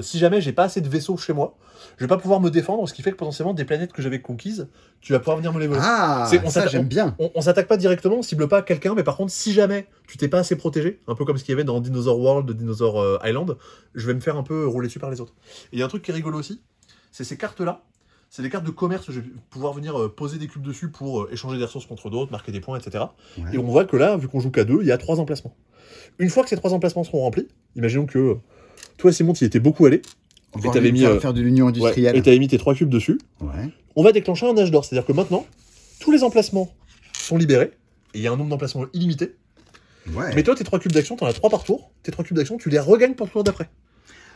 si jamais j'ai pas assez de vaisseaux chez moi, je vais pas pouvoir me défendre, ce qui fait que potentiellement des planètes que j'avais conquises, tu vas pouvoir venir me les voler. Ah, On ça s'atta- j'aime bien. On s'attaque pas directement, on cible pas quelqu'un, mais par contre, si jamais tu t'es pas assez protégé, un peu comme ce qu'il y avait dans Dinosaur World, Dinosaur Island, je vais me faire un peu rouler dessus par les autres. Et il y a un truc qui est rigolo aussi, c'est ces cartes-là, c'est des cartes de commerce, je vais pouvoir venir poser des cubes dessus pour échanger des ressources contre d'autres, marquer des points, etc. Ouais. Et on voit que là, vu qu'on joue qu'à 2, il y a 3 emplacements. Une fois que ces 3 emplacements seront remplis, imaginons que toi, Simon, tu y étais beaucoup allé, On et va t'avais mis, faire de l'union industrielle. et t'avais mis tes 3 cubes dessus, Ouais. on va déclencher un âge d'or. C'est-à-dire que maintenant, tous les emplacements sont libérés, et il y a un nombre d'emplacements illimité. Ouais. Mais toi, tes 3 cubes d'action, t'en as 3 par tour. Tes 3 cubes d'action, tu les regagnes pour le tour d'après.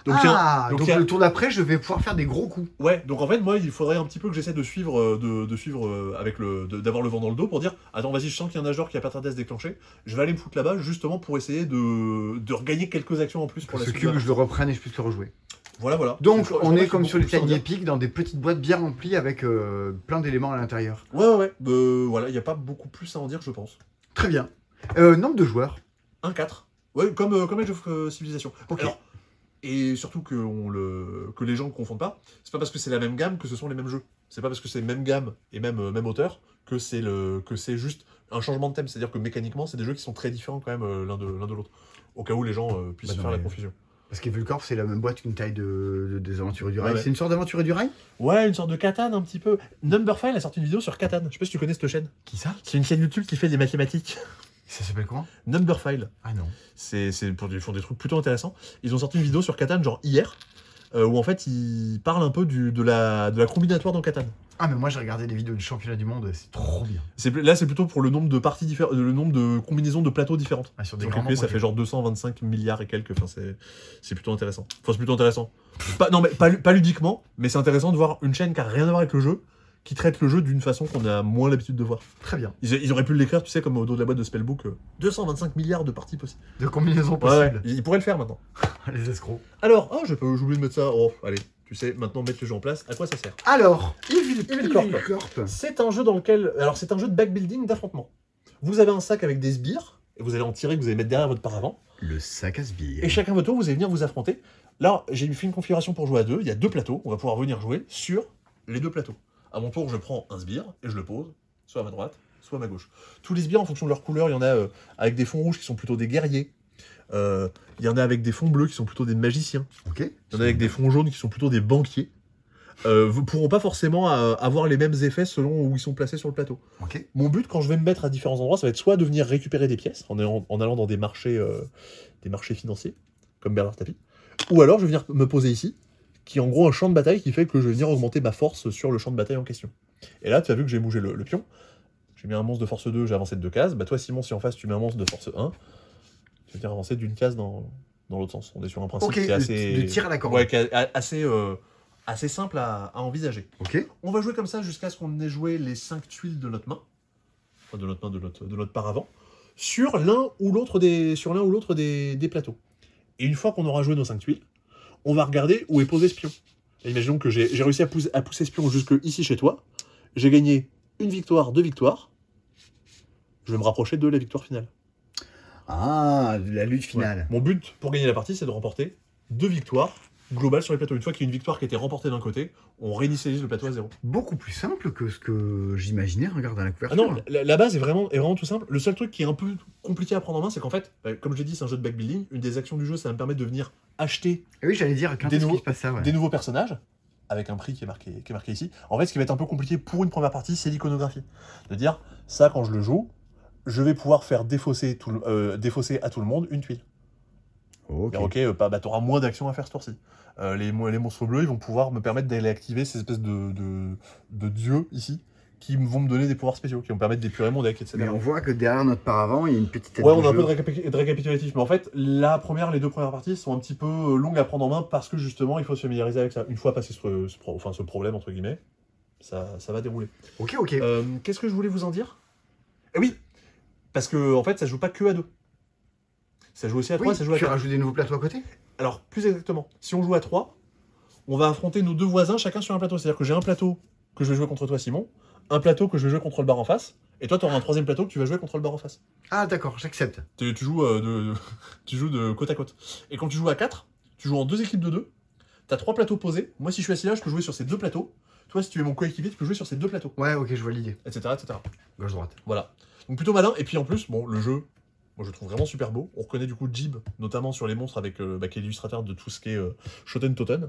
Donc, il y a- donc il y a- le tour d'après, je vais pouvoir faire des gros coups. Ouais, donc en fait, moi, il faudrait un petit peu que j'essaie de suivre, avec d'avoir le vent dans le dos pour dire, attends, vas-y, je sens qu'il y a un âge d'or qui a pas tardé à se déclencher. Je vais aller me foutre là-bas justement pour essayer de regagner quelques actions en plus pour Pour la ce suite. cube, je le reprenne et je puisse le rejouer. Voilà. Donc, Je on crois est qu'il comme faut sur les beaucoup Tiny plus Epic, dans des petites boîtes bien remplies avec plein d'éléments à l'intérieur. Ouais. Voilà, il n'y a pas beaucoup plus à en dire, je pense. Très bien. Nombre de joueurs. 1-4. Ouais, comme Age of Civilization. Ok. Alors, et surtout que les gens ne confondent pas, c'est pas parce que c'est la même gamme que ce sont les mêmes jeux. C'est pas parce que c'est même gamme et même auteur que c'est juste un changement de thème. C'est-à-dire que mécaniquement, c'est des jeux qui sont très différents quand même l'un de l'autre. Au cas où les gens puissent faire la confusion. Parce qu'Evilcorp, c'est la même boîte qu'une taille des Aventuriers du Rail. Ouais. C'est une sorte d'Aventurier du Rail? Ouais, une sorte de Catan un petit peu. Numberphile a sorti une vidéo sur Catan. Je sais pas si tu connais cette chaîne. Qui ça? C'est une chaîne YouTube qui fait des mathématiques. Ça s'appelle comment? Numberphile. Ah non. Ils font des trucs plutôt intéressants. Ils ont sorti une vidéo sur Catan, genre hier, où en fait ils parlent un peu de la combinatoire dans Catan. Ah, mais moi j'ai regardé des vidéos du championnat du monde, c'est trop bien. Là, c'est plutôt pour le nombre de parties différentes, le nombre de combinaisons de plateaux différentes. Ah, sur des Ils ont grands calculé, ça moments, fait genre 225 milliards et quelques. Enfin, c'est plutôt intéressant. Enfin, c'est plutôt intéressant. Non, mais pas ludiquement, mais c'est intéressant de voir une chaîne qui a rien à voir avec le jeu, qui traite le jeu d'une façon qu'on a moins l'habitude de voir. Très bien. Ils auraient pu l'écrire, tu sais, comme au dos de la boîte de Spellbook, 225 milliards de parties possibles. De combinaisons Ouais, possibles. ils pourraient le faire maintenant. Les escrocs. Alors, j'ai oublié de mettre ça. Oh, allez, tu sais, maintenant mettre le jeu en place, à quoi ça sert? Alors, Evil Corp. Corp. C'est un jeu dans lequel... Alors, c'est un jeu de backbuilding d'affrontement. Vous avez un sac avec des sbires, et vous allez en tirer, que vous allez mettre derrière votre paravent. Le sac à sbires. Et chacun votre tour, vous allez venir vous affronter. Là, j'ai fait une configuration pour jouer à 2. Il y a 2 plateaux. On va pouvoir venir jouer sur les 2 plateaux. À mon tour, je prends un sbire et je le pose, soit à ma droite, soit à ma gauche. Tous les sbires, en fonction de leur couleur, il y en a avec des fonds rouges qui sont plutôt des guerriers. Il y en a avec des fonds bleus qui sont plutôt des magiciens. Ok. Il y en a avec des fonds jaunes qui sont plutôt des banquiers. Vous ne pourront pas forcément avoir les mêmes effets selon où ils sont placés sur le plateau. Ok. Mon but, quand je vais me mettre à différents endroits, ça va être soit de venir récupérer des pièces en allant dans des marchés financiers, comme Bernard Tapie, ou alors je vais venir me poser ici, qui est en gros un champ de bataille qui fait que je vais venir augmenter ma force sur le champ de bataille en question. Et là, tu as vu que j'ai bougé le pion. J'ai mis un monstre de force 2, j'ai avancé de 2 cases. Bah toi, Simon, si en face tu mets un monstre de force 1, tu vas venir avancer d'une case dans l'autre sens. On est sur un principe qui est assez... de tir à la corde. Ouais, qui est assez simple à envisager. Ok. On va jouer comme ça jusqu'à ce qu'on ait joué les 5 tuiles de notre main, enfin de notre paravent, sur l'un ou l'autre des plateaux. Et une fois qu'on aura joué nos 5 tuiles, on va regarder où est posé ce pion. Et imaginons que j'ai réussi à pousser ce pion jusque ici chez toi. J'ai gagné 1 victoire, 2 victoires. Je vais me rapprocher de la victoire finale. Ah, de la lutte finale. Ouais. Mon but pour gagner la partie, c'est de remporter 2 victoires globales sur les plateaux. Une fois qu'il y a une victoire qui a été remportée d'un côté, on réinitialise le plateau à 0. Beaucoup plus simple que ce que j'imaginais, regarde à la Ah couverture. non, la base est vraiment tout simple. Le seul truc qui est un peu compliqué à prendre en main, c'est qu'en fait, comme je l'ai dit, c'est un jeu de backbuilding. Une des actions du jeu, ça va me permettre de venir acheter Et oui, j'allais dire, quand des est-ce nouveaux- qu'il se passe ça, ouais. des nouveaux personnages, avec un prix qui est marqué ici. En fait, ce qui va être un peu compliqué pour une première partie, c'est l'iconographie. De dire, ça, quand je le joue, je vais pouvoir faire défausser à tout le monde une tuile. Ok. T'auras moins d'actions à faire ce tour-ci. Les monstres bleus, ils vont pouvoir me permettre d'aller activer ces espèces de dieux ici, qui vont me donner des pouvoirs spéciaux, qui vont me permettre d'épurer mon deck, etc. Mais on voit que derrière notre paravent, il y a une petite tête Ouais, de on a un peu jeu. de récapitulatif, mais en fait, les 2 premières parties sont un petit peu longues à prendre en main parce que justement, il faut se familiariser avec ça. Une fois passé ce problème, entre guillemets, ça va dérouler. Ok. Qu'est-ce que je voulais vous en dire? Eh oui, parce que en fait, ça joue pas que à 2. Ça joue aussi à 3, Oui, ça joue à tu 4. rajoutes des nouveaux plateaux à côté? Alors, plus exactement, si on joue à 3, on va affronter nos 2 voisins chacun sur un plateau. C'est-à-dire que j'ai un plateau que je vais jouer contre toi, Simon, un plateau que je vais jouer contre le bar en face, et toi, tu auras un 3e plateau que tu vas jouer contre le bar en face. Ah d'accord, j'accepte. Tu joues tu joues de côte à côte. Et quand tu joues à 4, tu joues en 2 équipes de 2, tu as 3 plateaux posés. Moi, si je suis assis là, je peux jouer sur ces 2 plateaux. Toi, si tu es mon coéquipier, tu peux jouer sur ces 2 plateaux, Ouais, ok, je vois l'idée. etc., etc. Gauche-droite. Voilà. Donc plutôt malin. Et puis en plus, bon, le jeu, moi je le trouve vraiment super beau. On reconnaît du coup Jib, notamment sur les monstres, avec qui est l'illustrateur de tout ce qui est Shoten Toten,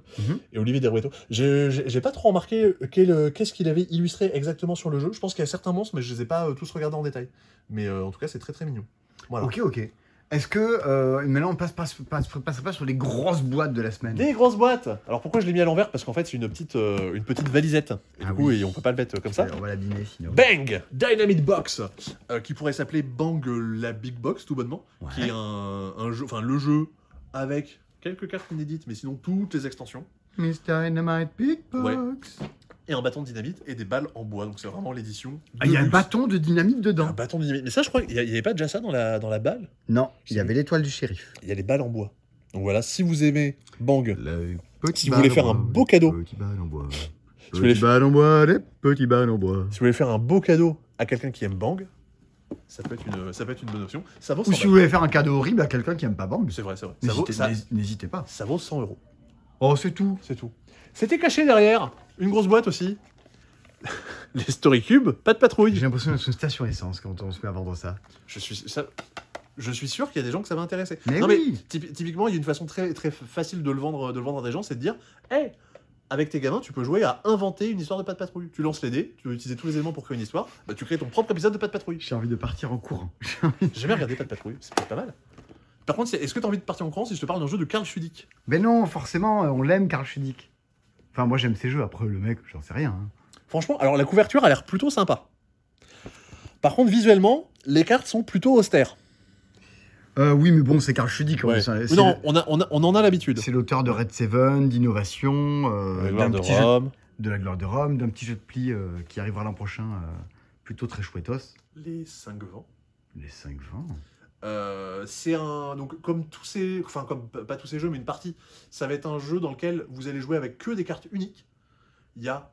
et Olivier Derueto. J'ai pas trop remarqué qu'est-ce qu'il avait illustré exactement sur le jeu. Je pense qu'il y a certains monstres, mais je les ai pas tous regardés en détail. Mais en tout cas, c'est très très mignon. Voilà. Ok. Est-ce que maintenant on passe pas sur les grosses boîtes de la semaine? Des grosses boîtes. Alors pourquoi je l'ai mis à l'envers? Parce qu'en fait, c'est une petite valisette. Et Ah du coup, oui. et on peut pas le mettre comme ça. On va l'abîmer sinon. Bang Dynamite Box, qui pourrait s'appeler Bang la Big Box, tout bonnement, Ouais. qui est un jeu, enfin le jeu avec quelques cartes inédites, mais sinon toutes les extensions, Mr. Dynamite Big Box. et un bâton de dynamite et des balles en bois. Donc c'est vraiment l'édition. Ah, il y a un deluxe. bâton de dynamite Un dedans. bâton de dynamite. Mais ça, je crois qu'il y avait pas déjà ça dans la balle. Non, il y avait l'étoile du shérif. Il y a les balles en bois. Donc voilà, si vous aimez Bang, Petit Si vous voulez faire un beau cadeau. Petit bal en bois. vous voulez Petit bal en bois, des petits balles en bois. si vous voulez faire un beau cadeau à quelqu'un qui aime Bang, ça peut être une bonne option. Ça vaut Ou 100 si vous voulez faire un cadeau horrible à quelqu'un qui aime pas Bang, C'est vrai. Ça n'hésitez pas. vaut 100 €. Oh, c'est tout. C'est tout. C'était caché derrière. Une grosse boîte aussi. Les Story Cubes, pas de patrouille. J'ai l'impression d'être une station essence quand on se met à vendre ça. Je suis sûr qu'il y a des gens que ça va intéresser. Mais non, oui. mais typiquement, il y a une façon très, très facile de le vendre à des gens, c'est de dire, hey, avec tes gamins, tu peux jouer à inventer une histoire de Pat' Patrouille. Tu lances les dés, tu veux utiliser tous les éléments pour créer une histoire, bah tu crées ton propre épisode de Pat' Patrouille. J'ai envie de partir en courant. J'ai jamais regardé Pat' Patrouille, c'est peut-être pas mal. Par contre, est-ce que t'as envie de partir en courant si je te parle d'un jeu de Karl Schudig? Mais non, forcément, on l'aime, Karl Schudig. Enfin, moi, j'aime ces jeux. Après, le mec, j'en sais rien. Hein. Franchement, alors la couverture a l'air plutôt sympa. Par contre, visuellement, les cartes sont plutôt austères. Oui, mais bon, c'est Karl Schudig. Ouais. Non, on en a l'habitude. C'est l'auteur de Red Seven, d'Innovation, La gloire de Rome. de la gloire de Rome, d'un petit jeu de pli qui arrivera l'an prochain, plutôt très chouettos. Les 5 vents. Les 5 vents. C'est un. Donc, comme tous ces. Enfin, comme pas tous ces jeux, mais une partie, ça va être un jeu dans lequel vous allez jouer avec que des cartes uniques. Il y a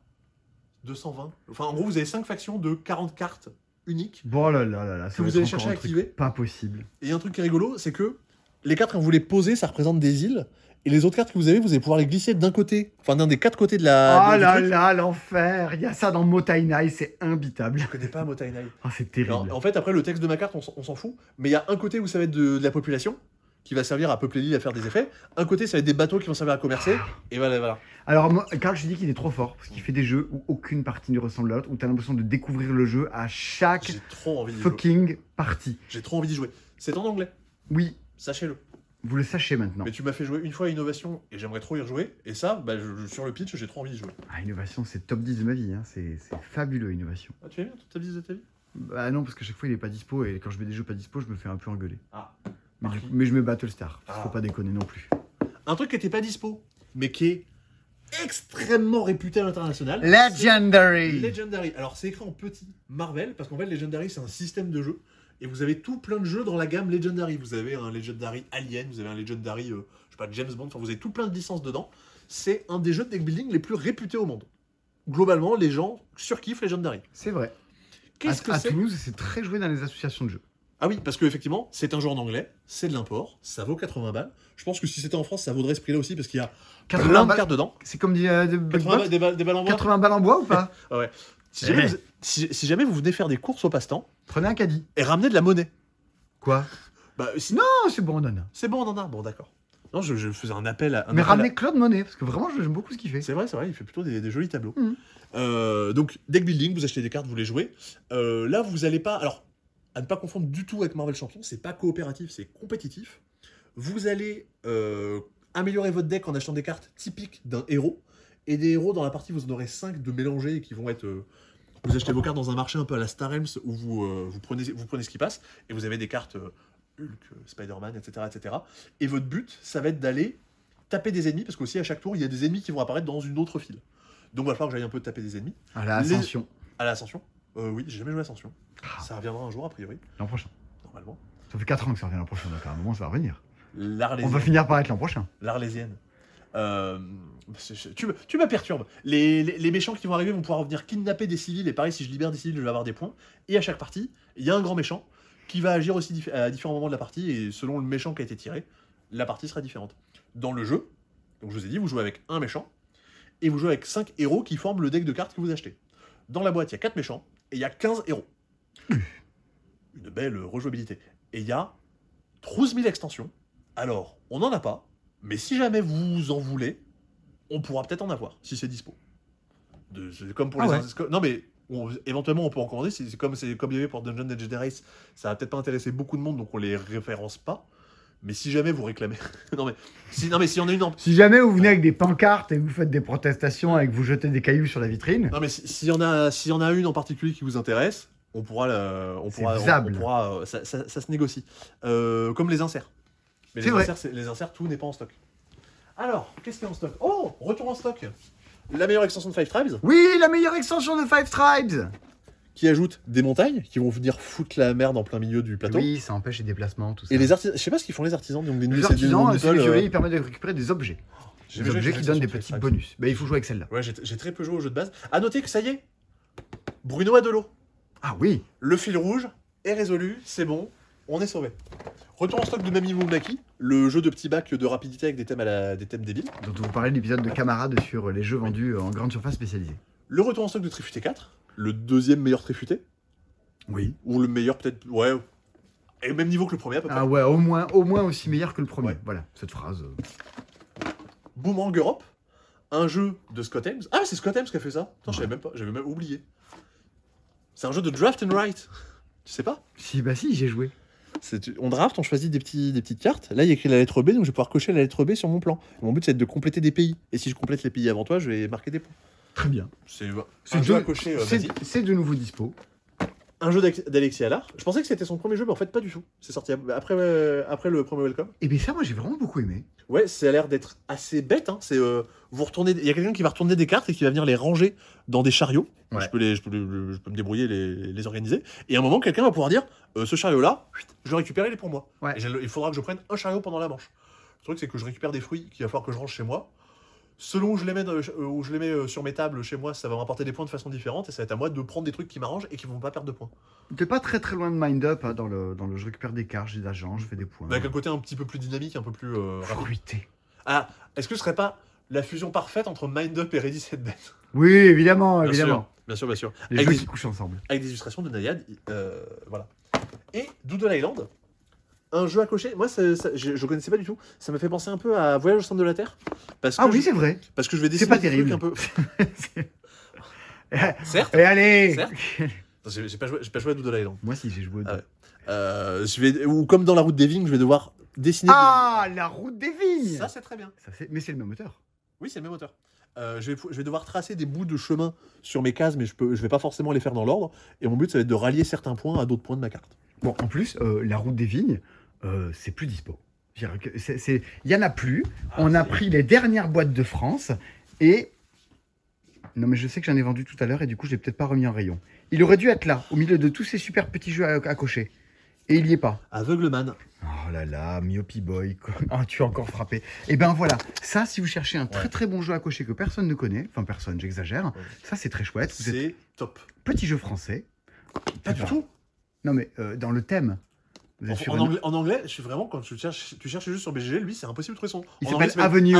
220. Enfin, en gros, vous avez 5 factions de 40 cartes uniques. Bon là là là là, ça que va vous être allez encore chercher à un truc activer. Pas possible. Et un truc qui est rigolo, c'est que les cartes, quand vous les posez, ça représente des îles. Et les autres cartes que vous allez pouvoir les glisser d'un côté, enfin d'un des 4 côtés de la. Oh du là truc. là, l'enfer. Il y a ça dans Motainai, c'est imbitable. Je connais pas Motainai. Oh, c'est terrible. En fait, après, le texte de ma carte, on s'en fout. Mais il y a un côté où ça va être de la population, qui va servir à peupler l'île, à faire des effets. Un côté, ça va être des bateaux qui vont servir à commercer. Et voilà. Alors, moi, Karl, je dis qu'il est trop fort, parce qu'il fait des jeux où aucune partie ne ressemble à l'autre, où t'as l'impression de découvrir le jeu à chaque J'ai trop envie d'y jouer. fucking partie. J'ai trop envie d'y jouer. C'est en anglais, Oui, sachez-le. vous le sachez maintenant. Mais tu m'as fait jouer une fois à Innovation, et j'aimerais trop y rejouer. Et ça, bah, sur le pitch, j'ai trop envie d'y jouer. Ah, Innovation, c'est top 10 de ma vie, hein. C'est fabuleux, Innovation. Ah, tu as bien toute ta vie de ta vie? Bah non, parce que chaque fois, il est pas dispo, et quand je mets des jeux pas dispo, je me fais un peu engueuler. Ah. Mais je mets Battlestar, Ah. faut pas déconner non plus. Un truc qui était pas dispo, mais qui est extrêmement réputé à l'international. Legendary. Legendary. Alors c'est écrit en petit Marvel, parce qu'en fait Legendary c'est un système de jeu, et vous avez tout plein de jeux dans la gamme Legendary. Vous avez un Legendary Alien, vous avez un Legendary, je sais pas, James Bond, enfin vous avez tout plein de licences dedans. C'est un des jeux de deck building les plus réputés au monde. Globalement, les gens surkiffent Legendary. C'est vrai. Qu'est-ce que À c'est? Toulouse, c'est très joué dans les associations de jeux. Ah oui, parce qu'effectivement, c'est un jeu en anglais, c'est de l'import, ça vaut 80 balles. Je pense que si c'était en France, ça vaudrait ce prix-là aussi, parce qu'il y a 80 plein de balles. cartes dedans. C'est comme dit 80 balles, des balles en bois. 80 balles en bois ou pas? Ah ouais. Si Eh jamais, ouais. si jamais vous venez faire des courses au passe-temps, Prenez un caddie. et ramenez de la monnaie. Quoi? Bah, Non, c'est bon, on en a. c'est bon, on en a. Bon, d'accord. Non, je faisais un appel à. Mais ramenez Claude Monet, parce que vraiment, j'aime beaucoup ce qu'il fait. C'est vrai, il fait plutôt des jolis tableaux. Mhm. Donc, deck building, vous achetez des cartes, vous les jouez. Là, vous allez pas. Alors, à ne pas confondre du tout avec Marvel Champions, c'est pas coopératif, c'est compétitif. Vous allez améliorer votre deck en achetant des cartes typiques d'un héros. Et des héros, dans la partie, vous en aurez 5 de mélangés qui vont être. Vous achetez vos cartes dans un marché un peu à la Star Realms où vous prenez ce qui passe. Et vous avez des cartes Hulk, Spider-Man, etc. Et votre but, ça va être d'aller taper des ennemis, parce qu'aussi à chaque tour, il y a des ennemis qui vont apparaître dans une autre file. Donc il va falloir que j'aille un peu taper des ennemis. À la Ascension. À l'Ascension oui, j'ai jamais joué à Ascension. Ah. Ça reviendra un jour, a priori, L'an prochain. normalement. Ça fait 4 ans que ça revient l'an prochain, donc à un moment, ça va revenir. On va L'Arlésienne. finir par être l'an prochain. L'Arlésienne. Tu me perturbes. Les méchants qui vont arriver vont pouvoir venir kidnapper des civils, et pareil, si je libère des civils, je vais avoir des points. Et à chaque partie, il y a un grand méchant qui va agir aussi à différents moments de la partie, et selon le méchant qui a été tiré, la partie sera différente. Dans le jeu, donc je vous ai dit, vous jouez avec un méchant, et vous jouez avec 5 héros qui forment le deck de cartes que vous achetez. Dans la boîte, il y a 4 méchants, et il y a 15 héros. Une belle rejouabilité. Et il y a 12 000 extensions. Alors, on n'en a pas, mais si jamais vous en voulez, on pourra peut-être en avoir, si c'est dispo. C'est comme pour Ah les... ouais. Non mais, éventuellement on peut en commander, c'est comme il y avait pour Dungeon Age Race, ça va peut-être pas intéresser beaucoup de monde, donc on les référence pas. Mais si jamais vous réclamez... non mais si y en a une... Si jamais vous venez avec des pancartes et que vous faites des protestations et que vous jetez des cailloux sur la vitrine, Non mais s'il y en a une en particulier qui vous intéresse, on pourra faisable. ça se négocie. Comme les inserts. Mais C'est vrai. Les inserts, tout n'est pas en stock. Alors, qu'est-ce qu'il y a en stock? Oh, retour en stock. La meilleure extension de Five Tribes, oui, la meilleure extension de Five Tribes. qui ajoute des montagnes, qui vont venir foutre la merde en plein milieu du plateau. Oui, ça empêche les déplacements, tout ça. Et les artisans, je sais pas ce qu'ils font les artisans, donc des Les c'est des artisans, noodles, c'est les violets, ils permettent de récupérer des objets. j'ai Des jamais objets joué qui à donnent des Five petits Tribes. bonus. Bah, il faut jouer avec celle-là. Ouais, j'ai très peu joué au jeu de base. À noter que ça y est, Bruno a de l'eau. Ah oui. Le fil rouge est résolu, c'est bon, on est sauvé. Retour en stock de Mami Moonaki, le jeu de petits bacs de rapidité avec des thèmes débiles. Dont on vous parlait de l'épisode de Camarades sur les jeux vendus en grande surface spécialisée. Le retour en stock de Trifuté 4, le deuxième meilleur Trifuté, Oui. ou le meilleur peut-être, ouais, et au même niveau que le premier à peu près. Ah ouais, au moins aussi meilleur que le premier. Ouais. Voilà, cette phrase. Boomerang Europe, un jeu de Scott Ames. Ah, c'est Scott Ames qui a fait ça. Putain, je savais même pas, j'avais même oublié. C'est un jeu de draft and write. Tu sais pas? Si, bah si, j'ai joué. On draft, on choisit des petites cartes. Là, il y a écrit la lettre B, donc je vais pouvoir cocher la lettre B sur mon plan. Mon but, c'est de compléter des pays. Et si je complète les pays avant toi, je vais marquer des points. Très bien. C'est un jeu à cocher. Vas-y. C'est de nouveau dispo. Un jeu d'Alexis Allard. Je pensais que c'était son premier jeu, mais en fait, pas du tout. C'est sorti après le premier Welcome. Et bien ça, moi, j'ai vraiment beaucoup aimé. Ouais, ça a l'air d'être assez bête. Hein. C'est vous retournez. Il y a quelqu'un qui va retourner des cartes et qui va venir les ranger dans des chariots. Ouais. Je peux me débrouiller, les organiser. Et à un moment, quelqu'un va pouvoir dire ce chariot-là, je le récupère, il est pour moi. Ouais. Et il faudra que je prenne un chariot pendant la manche. Le truc, c'est que je récupère des fruits qu'il va falloir que je range chez moi. Selon où je les mets, sur mes tables chez moi, ça va me rapporter des points de façon différente. Et ça va être à moi de prendre des trucs qui m'arrangent et qui vont pas perdre de points. T'es pas très très loin de Mind Up hein, dans le je récupère des cartes, j'ai des agents, je fais des points. Mais avec un côté un petit peu plus dynamique, un peu plus rapide. Fruité. Ah, est-ce que ce serait pas la fusion parfaite entre Mind Up et Ready Set Bet? Oui, évidemment, évidemment. Bien sûr. Les jeux qui couchent ensemble. Avec des illustrations de Nayad, voilà. Et Doodle Island, un jeu à cocher. Moi, je connaissais pas du tout. Ça me fait penser un peu à Voyage au centre de la Terre. Parce que oui, c'est vrai. Parce que je vais dessiner pas des trucs terrible. un peu. Certes. Et allez Certes. J'ai pas joué à Doodle Island. Moi si, j'ai joué. Ou comme dans La Route des Vignes, je vais devoir dessiner. La route des vignes. Ça, c'est très bien. Mais c'est le même auteur. Oui, c'est le même auteur. Je vais devoir tracer des bouts de chemin sur mes cases, mais je vais pas forcément les faire dans l'ordre. Et mon but, ça va être de rallier certains points à d'autres points de ma carte. Bon, en plus, la route des vignes, c'est plus dispo. Il y en a plus. On a pris les dernières boîtes de France et... Non, mais je sais que j'en ai vendu tout à l'heure et du coup, je l'ai peut-être pas remis en rayon. Il aurait dû être là, au milieu de tous ces super petits jeux à cocher. Et il y est pas. Aveugleman. Oh là là, Myopie Boy. Tu as encore frappé. Et ben voilà, ça, si vous cherchez un très très bon jeu à cocher que personne ne connaît, enfin personne, j'exagère, ça c'est très chouette. C'est top. Petit jeu français. Pas du tout. Non mais dans le thème. Vous êtes En anglais, je suis vraiment, quand tu cherches juste sur BGG, lui, c'est impossible de trouver son. Il s'appelle Avenue.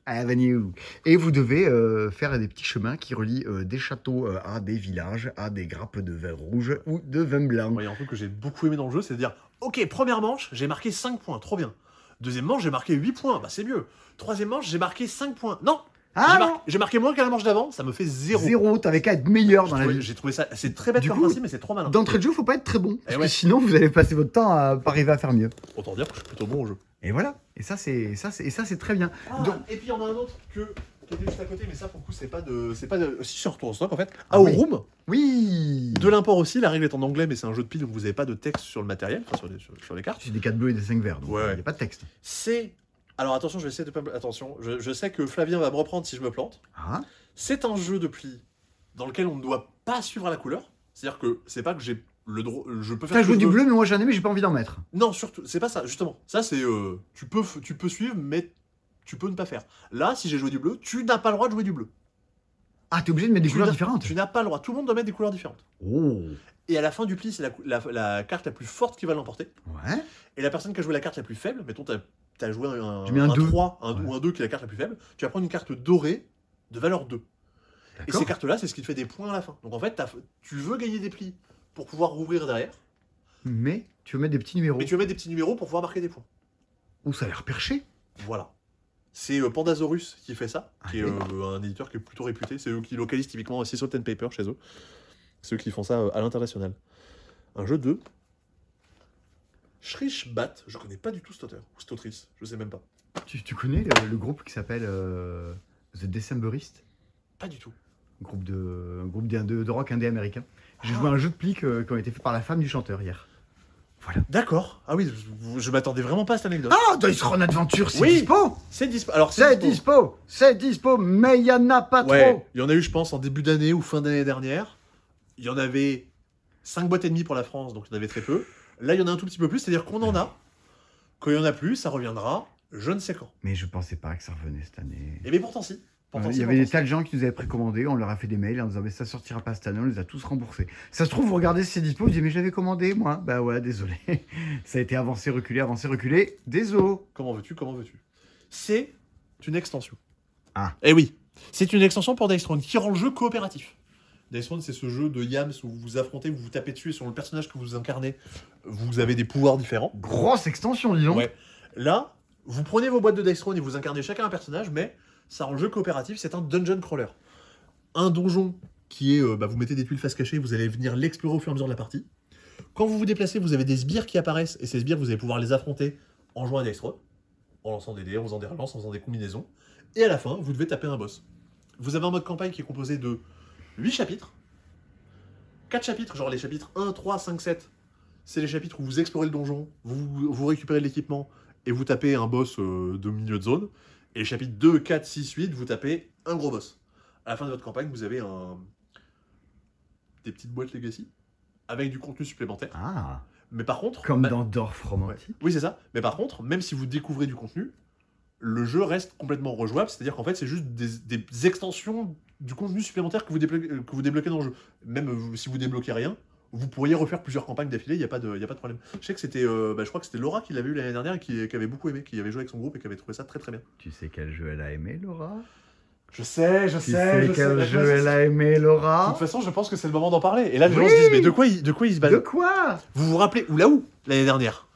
Avenue. Et vous devez faire des petits chemins qui relient des châteaux à des villages, à des grappes de vin rouge ou de vin blanc. Il y a un truc que j'ai beaucoup aimé dans le jeu, c'est de dire ok, première manche, j'ai marqué 5 points, trop bien. Deuxième manche, j'ai marqué 8 points, bah c'est mieux. Troisième manche, j'ai marqué 5 points. Non, j'ai marqué moins qu'à la manche d'avant, ça me fait 0. 0, t'avais qu'à être meilleur dans la vie. J'ai trouvé ça, c'est très bête Du comme coup, principe, mais c'est trop malin. D'entrée de jeu, faut pas être très bon. Parce que sinon, vous allez passer votre temps à pas arriver à faire mieux. Autant dire que je suis plutôt bon au jeu. Et voilà. Et ça, c'est très bien. Et puis il y en a un autre qui était juste à côté, mais ça pour le coup, c'est pas de. Si, c'est retour en stock en fait. Oui. Room. Oui. De l'import aussi, la règle est en anglais, mais c'est un jeu de pile, donc vous n'avez pas de texte sur le matériel, enfin sur les cartes. C'est des 4 bleus et des 5 verts, donc il n'y a pas de texte. Alors attention, je vais essayer de pas. Attention, je sais que Flavien va me reprendre si je me plante. C'est un jeu de pli dans lequel on ne doit pas suivre à la couleur. C'est-à-dire que c'est pas que j'ai le droit. Je peux faire. T'as joué du bleu, mais moi j'en ai, mais j'ai pas envie d'en mettre. Non, surtout, c'est pas ça, justement. Ça, c'est. Tu peux suivre, mais tu peux ne pas faire. Là, si j'ai joué du bleu, tu n'as pas le droit de jouer du bleu. Ah, t'es obligé de mettre des couleurs différentes. Tu n'as pas le droit. Tout le monde doit mettre des couleurs différentes. Oh. Et à la fin du pli, c'est la carte la plus forte qui va l'emporter. Ouais. Et la personne qui a joué la carte la plus faible, mettons, t'as joué un 3 ou un 2 qui est la carte la plus faible, tu vas prendre une carte dorée de valeur 2. Et ces cartes-là, c'est ce qui te fait des points à la fin. Donc en fait, tu veux gagner des plis pour pouvoir rouvrir derrière. Mais tu veux mettre des petits numéros. Mais tu veux mettre des petits numéros pour pouvoir marquer des points. Oh, ça a l'air perché. Voilà. C'est Pandasaurus qui fait ça, qui est un éditeur qui est plutôt réputé. C'est eux qui localisent typiquement aussi Salt and Paper chez eux. C'est eux qui font ça à l'international. Un jeu de Shrish Bat. Je connais pas du tout cet auteur ou cette autrice. Je sais même pas. Tu connais le groupe qui s'appelle The Decemberist? Pas du tout. Un groupe de rock indé américain. J'ai joué à un jeu de pli qui a été fait par la femme du chanteur hier. Voilà. D'accord. Ah oui, je m'attendais vraiment pas à cette anecdote. Ah, Dice Run Adventure, c'est dispo. C'est dispo. Alors c'est dispo, mais il y en a pas trop. Il y en a eu, je pense, en début d'année ou fin d'année dernière. Il y en avait 5 boîtes et demie pour la France, donc il y en avait très peu. Là, il y en a un tout petit peu plus, c'est-à-dire qu'on en a. Quand il y en a plus, ça reviendra, je ne sais quand. Mais je pensais pas que ça revenait cette année. Et bien pourtant si. Il y avait des tas de gens qui nous avaient précommandé, on leur a fait des mails en disant mais ça sortira pas cette année, on les a tous remboursés. Ça se trouve, vous regardez si c'est dispo, vous dites mais je l'avais commandé moi. Bah ouais, désolé. Ça a été avancé, reculé, désolé. Comment veux-tu C'est une extension. Ah. Eh oui, c'est une extension pour Dice Throne qui rend le jeu coopératif. Dice Throne, c'est ce jeu de Yams où vous vous affrontez, vous vous tapez dessus et sur le personnage que vous incarnez, vous avez des pouvoirs différents. Grosse extension, dis donc. Ouais. Là, vous prenez vos boîtes de Dice Throne et vous incarnez chacun un personnage, mais ça rend le jeu coopératif, c'est un dungeon crawler. Un donjon qui est, vous mettez des tuiles face cachée, vous allez venir l'explorer au fur et à mesure de la partie. Quand vous vous déplacez, vous avez des sbires qui apparaissent, et ces sbires, vous allez pouvoir les affronter en jouant à Dice Roll, en lançant des dés, en faisant des relances, en faisant des combinaisons. Et à la fin, vous devez taper un boss. Vous avez un mode campagne qui est composé de 8 chapitres. 4 chapitres, genre les chapitres 1, 3, 5, 7. C'est les chapitres où vous explorez le donjon, vous récupérez de l'équipement, et vous tapez un boss de milieu de zone. Et les chapitres 2, 4, 6, 8, vous tapez un gros boss. À la fin de votre campagne, vous avez des petites boîtes Legacy, avec du contenu supplémentaire. Ah. Mais par contre... Comme dans Dorf Romantique. Ouais. Oui, c'est ça. Mais par contre, même si vous découvrez du contenu, le jeu reste complètement rejouable, c'est-à-dire qu'en fait, c'est juste des extensions du contenu supplémentaire que vous débloquez dans le jeu. Même si vous débloquez rien, vous pourriez refaire plusieurs campagnes d'affilée, il n'y a pas de problème. Je sais que c'était, je crois que c'était Laura qui l'avait eu l'année dernière et qui avait beaucoup aimé, qui avait joué avec son groupe et qui avait trouvé ça très très bien. Tu sais quel jeu elle a aimé, Laura? Je sais. Tu sais quel jeu elle a aimé, Laura? De toute façon, je pense que c'est le moment d'en parler. Et là, les gens se disent, mais de quoi il se base? De quoi? Vous vous rappelez Oulaou l'année dernière?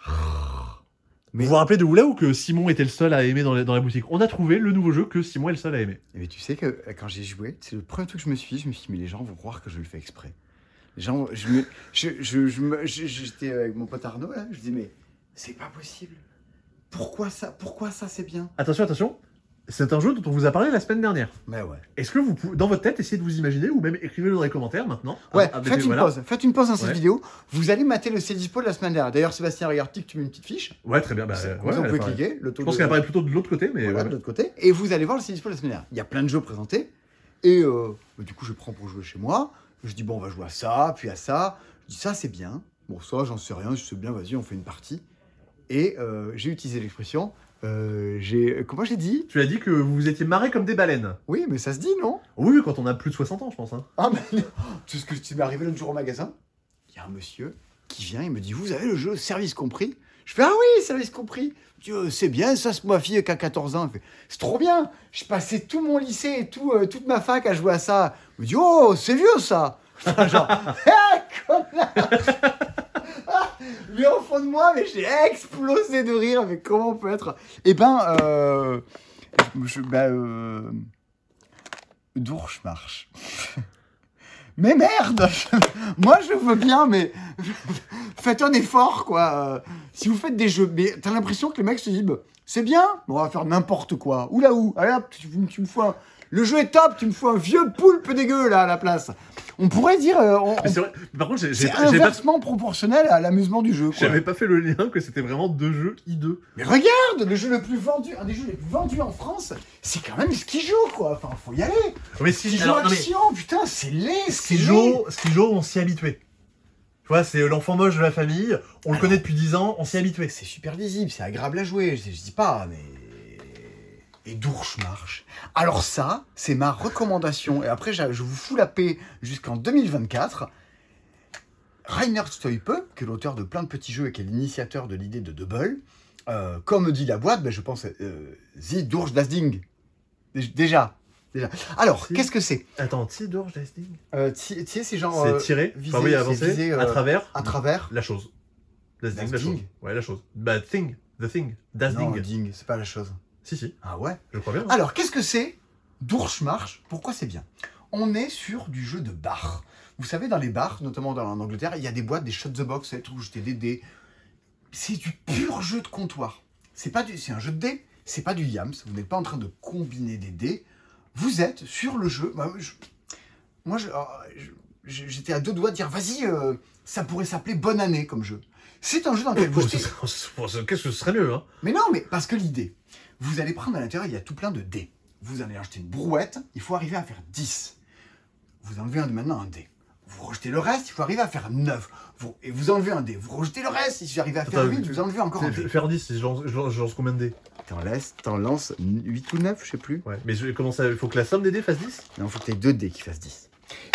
Vous vous rappelez de Oulaou que Simon était le seul à aimer dans la boutique? On a trouvé le nouveau jeu que Simon est le seul à aimer. Mais tu sais que quand j'ai joué, c'est le premier truc que je me suis dit, mais les gens vont croire que je le fais exprès. Les gens, j'étais avec mon pote Arnaud, là, je dis, mais c'est pas possible. Pourquoi ça c'est bien? Attention, c'est un jeu dont on vous a parlé la semaine dernière. Mais ouais. Est-ce que vous pouvez, dans votre tête, essayez de vous imaginer, ou même écrivez-le dans les commentaires maintenant. Ouais, faites une pause dans cette Ouais. vidéo. Vous allez mater le C'est Dispo de la semaine dernière. D'ailleurs, Sébastien, regarde, tu mets une petite fiche. Ouais, très bien. Vous pouvez cliquer. Je pense qu'elle apparaît plutôt de l'autre côté, mais voilà, ouais. de l'autre côté. Et vous allez voir le C'est Dispo de la semaine dernière. Il y a plein de jeux présentés. Et du coup, je prends pour jouer chez moi. Je dis, bon, on va jouer à ça, puis à ça. Je dis, ça, c'est bien. Bon, ça, j'en sais rien. Je sais bien, vas-y, on fait une partie. Et j'ai utilisé l'expression. Comment j'ai dit? Tu as dit que vous vous étiez marrés comme des baleines. Oui, mais ça se dit, non? Oui, quand on a plus de 60 ans, je pense. Hein. Ah, mais non. Tu sais ce que tu m'es arrivé l'autre jour au magasin? Il y a un monsieur qui vient, il me dit, vous avez le jeu service compris? Je fais, ah oui, service compris. Je dis, c'est bien, ça, c'est ma fille qui a 14 ans. Elle fait, c'est trop bien. Je passais tout mon lycée et toute ma fac à jouer à ça. Il me dit, oh, c'est vieux ça. Genre, connard. Mais au fond de moi, mais j'ai explosé de rire. Mais comment on peut être... Eh ben, Dourche-Marche. Mais merde. Moi, je veux bien, mais faites un effort, quoi. Si vous faites des jeux, mais t'as l'impression que les mecs se disent, bah, c'est bien, on va faire n'importe quoi. Ou là où, allez hop, tu me fous un... Le jeu est top, tu me fous un vieux poulpe dégueu, là, à la place. On pourrait dire... Mais c'est vrai. Par contre, c'est inversement proportionnel à l'amusement du jeu, quoi. J'avais pas fait le lien que c'était vraiment deux jeux hideux. Mais regarde, le jeu le plus vendu, un des jeux les plus vendus en France, c'est quand même Skijo, quoi. Enfin, faut y aller. Mais Skijo Action, putain, c'est laid, Skijo, on s'y est habitué. Tu vois, c'est l'enfant moche de la famille, on le connaît depuis 10 ans, on s'y est habitué. C'est super lisible, c'est agréable à jouer, je dis pas, mais... Et Dourche-Marche. Alors ça, c'est ma recommandation. Et après, je vous fous la paix jusqu'en 2024. Rainer Stoipe, qui est l'auteur de plein de petits jeux et qui est l'initiateur de l'idée de Double, comme dit la boîte, je pense, The Dourche das Ding. Déjà. Alors, qu'est-ce que c'est? Attends, Dourche das Ding c'est genre... c'est tiré, visé, oui, avancer, visé, à travers la chose. Das Ding, la chose. Ding. Ouais, la chose. Bah, thing, the thing, das Non, Ding. Ding, c'est pas la chose. Si. Ah ouais? Je crois bien. Alors, qu'est-ce que c'est Dourche-Marche? Pourquoi c'est bien? On est sur du jeu de bar. Vous savez, dans les bars, notamment en Angleterre, il y a des boîtes, des shot the box, c'est tout, jeter des dés. C'est du pur jeu de comptoir. C'est un jeu de dés, c'est pas du yams. Vous n'êtes pas en train de combiner des dés. Vous êtes sur le jeu. Moi, j'étais à deux doigts de dire, vas-y, ça pourrait s'appeler Bonne Année comme jeu. C'est un jeu dans lequel vous... Qu'est-ce que ce serait mieux, hein? Mais non, mais parce que l'idée, vous allez prendre à l'intérieur, il y a tout plein de dés. Vous allez acheter une brouette, il faut arriver à faire 10. Vous enlevez maintenant un dé. Vous rejetez le reste, il faut arriver à faire 9. Et vous enlevez un dé. Vous rejetez le reste, si vous arrivez à faire 8, vous enlevez encore un dé. Faire 10, je lance combien de dés? T'en lances 8 ou 9, je sais plus. Ouais, mais comment ça? Il faut que la somme des dés fasse 10? Non, il faut que tu aies 2 dés qui fassent 10.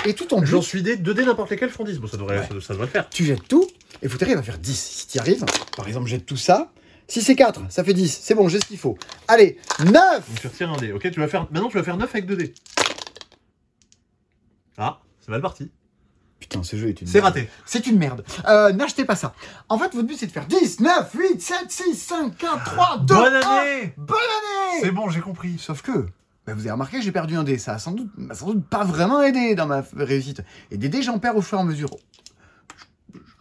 Et tout ton but... J'en suis 2 dés n'importe lesquels font 10. Bon, ça devrait le faire. Tu jettes tout, et il faut que tu arrives à faire 10. Si tu y arrives, par exemple, jette tout ça. Si c'est 4, ça fait 10. C'est bon, j'ai ce qu'il faut. Allez, 9! Donc tu retires un dé. Ok, maintenant tu vas faire 9 avec 2 dés. Ah, c'est mal parti. Putain, ce jeu est une merde. C'est raté. C'est une merde. N'achetez pas ça. En fait, votre but, c'est de faire 10, 9, 8, 7, 6, 5, 4, 3, 2, Bonne 1. année! Bonne année! C'est bon, j'ai compris. Sauf que, bah, vous avez remarqué que j'ai perdu un dé. Ça a m'a sans doute pas vraiment aidé dans ma réussite. Et des dés, j'en perds au fur et à mesure.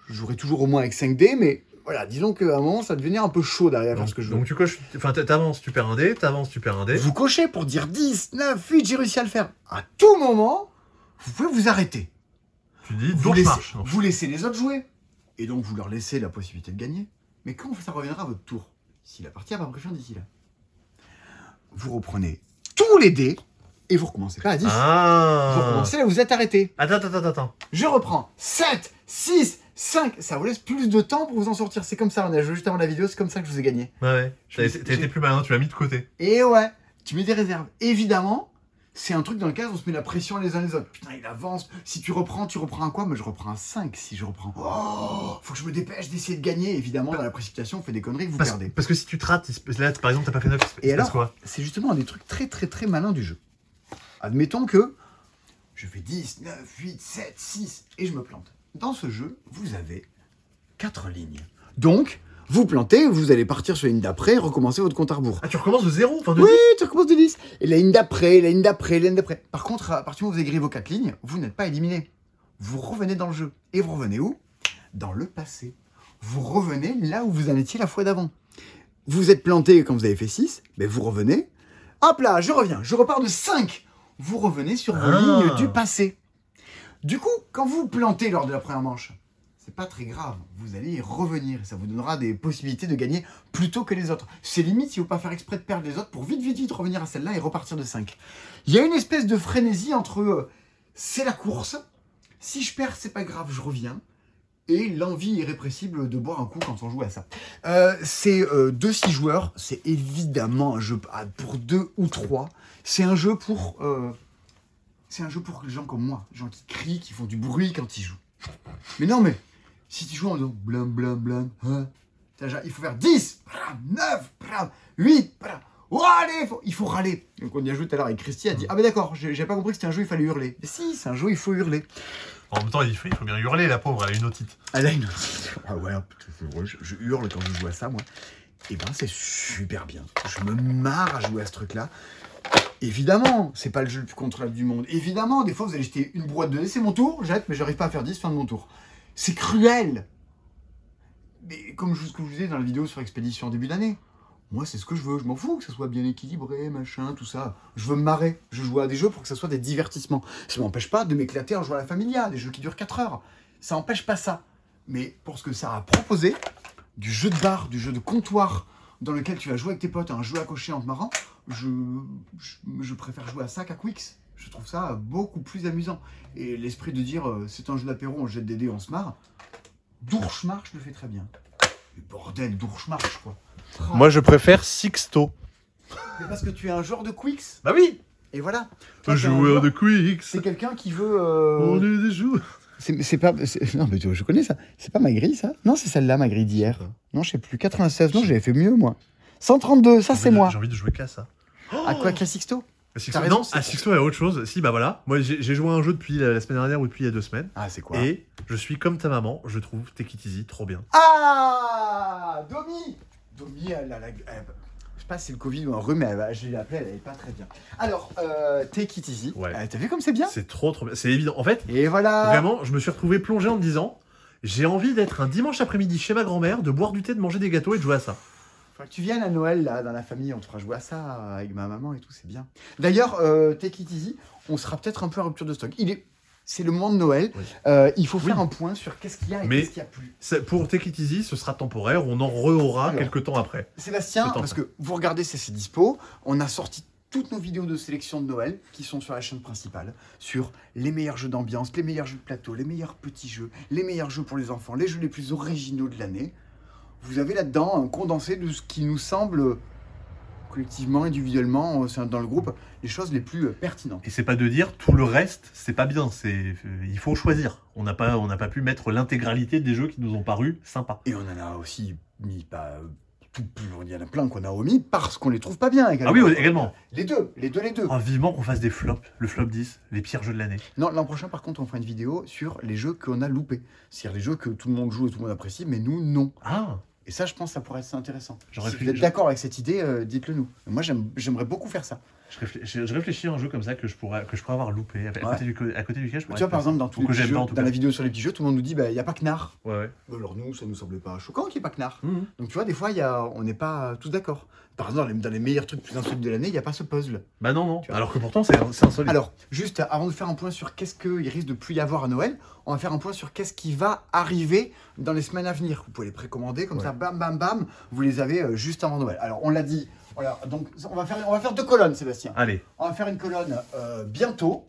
Je jouerai toujours au moins avec 5 dés, mais voilà, disons qu'à un moment, ça devenait un peu chaud derrière Donc, ce que je donc tu coches, enfin t'avances, tu perds un dé, t'avances, tu perds un dé. Vous cochez pour dire 10, 9, 8, j'ai réussi à le faire. À tout moment, vous pouvez vous arrêter. Tu dis, Vous donc laissez, marche. vous laissez les autres jouer. Et donc, vous leur laissez la possibilité de gagner. Mais quand ça reviendra à votre tour, si la partie a pas pris fin d'ici là, vous reprenez tous les dés et vous recommencez pas à 10. Ah. Vous recommencez là où vous êtes arrêté. Attends. Je reprends 7, 6, 5. Ça vous laisse plus de temps pour vous en sortir. C'est comme ça, on a joué juste avant la vidéo, c'est comme ça que je vous ai gagné. Ouais. T'as été plus malin, tu l'as mis de côté. Et ouais, tu mets des réserves. Évidemment, c'est un truc dans lequel on se met la pression les uns les autres. Putain, il avance. Si tu reprends un quoi? Moi, je reprends un 5 si je reprends. Oh, faut que je me dépêche d'essayer de gagner. Évidemment, dans la précipitation, on fait des conneries, vous perdez. Parce que si tu te rates, là, par exemple, t'as pas fait 9, Et alors, quoi? c'est justement un des trucs très très très malins du jeu. Admettons que je fais 10, 9, 8, 7, 6 et je me plante. Dans ce jeu, vous avez 4 lignes. Donc, vous plantez, vous allez partir sur la ligne d'après et recommencer votre compte à rebours. Ah, tu recommences de 0, enfin de Oui, 10. tu recommences de 10. Et la ligne d'après, la ligne d'après, la ligne d'après. Par contre, à partir du moment où vous avez grillé vos 4 lignes, vous n'êtes pas éliminé. Vous revenez dans le jeu. Et vous revenez où? Dans le passé. Vous revenez là où vous en étiez la fois d'avant. Vous êtes planté quand vous avez fait 6, mais vous revenez. Hop là, je reviens, je repars de 5. Vous revenez sur vos lignes du passé. Du coup, quand vous vous plantez lors de la première manche, c'est pas très grave, vous allez y revenir. Ça vous donnera des possibilités de gagner plus tôt que les autres. C'est limite si vous ne pas faire exprès de perdre les autres pour vite revenir à celle-là et repartir de 5. Il y a une espèce de frénésie entre c'est la course, si je perds, c'est pas grave, je reviens, et l'envie irrépressible de boire un coup quand on joue à ça. C'est 2-6 joueurs, c'est évidemment un jeu pour 2 ou 3. C'est un jeu pour les gens comme moi, les gens qui crient, qui font du bruit quand ils jouent. Mais non, mais si tu joues en disant blam blam blam, hein, il faut faire 10, 9, 8, oh, allez, il faut râler. Donc on y a joué tout à l'heure avec Christy, elle a dit ah ben d'accord, j'ai pas compris que c'était un jeu, il fallait hurler. Mais si, c'est un jeu, il faut hurler. En même temps, il faut bien hurler, la pauvre, elle a une otite. Elle a une otite. Ah ouais, je hurle quand je joue à ça, moi. Et ben c'est super bien. Je me marre à jouer à ce truc-là. Évidemment, c'est pas le jeu le plus contrôlable du monde. Évidemment, des fois, vous allez jeter une boîte de dés, c'est mon tour, jette, mais j'arrive pas à faire 10, fin de mon tour. C'est cruel. Mais comme ce que je vous disais dans la vidéo sur Expédition en début d'année, moi, c'est ce que je veux. Je m'en fous que ça soit bien équilibré, machin, tout ça. Je veux me marrer. Je joue à des jeux pour que ça soit des divertissements. Ça m'empêche pas de m'éclater en jouant à la Familia, des jeux qui durent 4 heures. Ça n'empêche pas ça. Mais pour ce que ça a proposé, du jeu de bar, du jeu de comptoir, dans lequel tu vas jouer avec tes potes à un jeu à cocher en te marrant, je préfère jouer à ça qu'à Quicks. Je trouve ça beaucoup plus amusant. Et l'esprit de dire c'est un jeu d'apéro, on jette des dés, on se marre. Dourchmarche le fait très bien. Mais bordel, Dourchmarche quoi. Moi, je préfère Sixto. Mais parce que tu es un joueur de Quicks. Bah oui. Et voilà. Un joueur de Quicks. C'est quelqu'un qui veut. On est des joueurs. C'est pas. Non, mais je connais ça. C'est pas ma grille, ça? Non, c'est celle-là, ma grille d'hier. Non, je sais plus. 96. Non, j'avais fait mieux, moi. 132, ça, c'est moi. J'ai envie de jouer qu'à ça. À quoi, qu'à Sixto? Non, à Sixto, il y a autre chose. Si, bah voilà. Moi, j'ai joué à un jeu depuis la semaine dernière ou depuis il y a 2 semaines. Ah, c'est quoi? Et je suis comme ta maman. Je trouve Take It Easy trop bien. Ah, Domi, elle a la. Je sais pas si c'est le Covid ou un rhume, mais je l'ai appelée, elle est pas très bien. Alors, Take It Easy. Ouais. T'as vu comme c'est bien? C'est trop bien. C'est évident. En fait, et voilà. Vraiment, je me suis retrouvé plongé en me disant j'ai envie d'être un dimanche après-midi chez ma grand-mère, de boire du thé, de manger des gâteaux et de jouer à ça. Faudrait que tu viennes à Noël, là, dans la famille, on te fera jouer à ça avec ma maman et tout, c'est bien. D'ailleurs, Take It Easy, on sera peut-être un peu en rupture de stock. C'est le moment de Noël, oui. Il faut faire un point sur qu'est-ce qu'il y a et qu'est-ce qu'il n'y a plus. Pour Take It Easy, ce sera temporaire, on en re-aura quelques temps après. Sébastien, parce que vous regardez, c'est dispo, on a sorti toutes nos vidéos de sélection de Noël qui sont sur la chaîne principale, sur les meilleurs jeux d'ambiance, les meilleurs jeux de plateau, les meilleurs petits jeux, les meilleurs jeux pour les enfants, les jeux les plus originaux de l'année. Vous avez là-dedans un condensé de ce qui nous semble, collectivement, individuellement, dans le groupe, les choses les plus pertinentes. Et c'est pas de dire tout le reste, c'est pas bien. Il faut choisir. On n'a pas pu mettre l'intégralité des jeux qui nous ont paru sympas. Et on en a aussi mis il y en a plein qu'on a omis parce qu'on les trouve pas bien également. Ah oui, également. Les deux. Oh, vivement qu'on fasse des flops, le flop 10, les pires jeux de l'année. Non, l'an prochain, par contre, on fera une vidéo sur les jeux qu'on a loupés. C'est-à-dire les jeux que tout le monde joue et tout le monde apprécie, mais nous, non. Ah. Et ça, je pense que ça pourrait être intéressant. Si vous êtes d'accord avec cette idée, dites-le nous. Moi, j'aimerais beaucoup faire ça. Je réfléchis à un jeu comme ça que je pourrais avoir loupé, à côté duquel je pourrais. Tu vois, par exemple, dans tous les que petits j'aime jeux, pas, en tout dans cas. la vidéo sur les petits jeux, tout le monde nous dit, il n'y a pas Knarr. Ouais. Alors nous, ça nous semblait pas choquant qu'il n'y ait pas Knarr. Mhm. Donc tu vois, des fois, on n'est pas tous d'accord. Par exemple, dans les meilleurs trucs plus insolites de l'année, il n'y a pas ce puzzle. Bah non. Tu vois. Alors que pourtant, c'est insolite. Alors, juste avant de faire un point sur qu'est-ce qu'il risque de plus y avoir à Noël, on va faire un point sur qu'est-ce qui va arriver dans les semaines à venir. Vous pouvez les précommander, comme ça, bam, bam, bam, vous les avez juste avant Noël. Alors, on l'a dit, voilà, donc on va faire 2 colonnes, Sébastien. Allez. On va faire une colonne bientôt.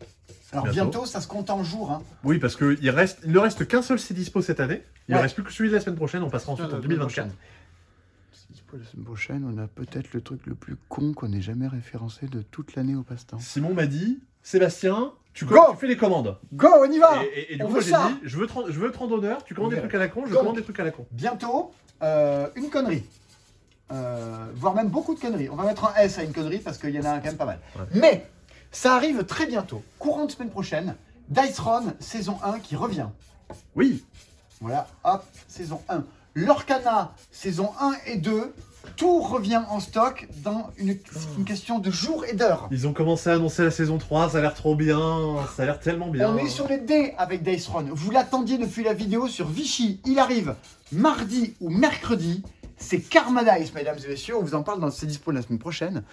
Alors, bientôt, ça se compte en jours. Hein. Oui, parce qu'il ne reste qu'un seul C dispo cette année. Il ne reste plus que celui de la semaine prochaine. On passera ensuite en 2024. La semaine prochaine, on a peut-être le truc le plus con qu'on ait jamais référencé de toute l'année au passe-temps. Simon m'a dit, Sébastien, tu fais les commandes. Go, on y va. Et du coup, j'ai dit, je veux 30 honneurs, tu commandes des trucs à la con, je commande des trucs à la con. Bientôt, une connerie. Voire même beaucoup de conneries. On va mettre un S à une connerie parce qu'il y en a quand même pas mal. Ouais. Mais, ça arrive très bientôt. Courant de semaine prochaine, Dice Run saison 1 qui revient. Oui. Voilà, hop, saison 1. Lorcana, saison 1 et 2, tout revient en stock dans une question de jours et d'heures. Ils ont commencé à annoncer la saison 3, ça a l'air trop bien, ça a l'air tellement bien. On est sur les dés avec Dice Run. Vous l'attendiez depuis la vidéo sur Vichy. Il arrive mardi ou mercredi. C'est Karma Dice, mesdames et messieurs. On vous en parle dans ces dispo la semaine prochaine.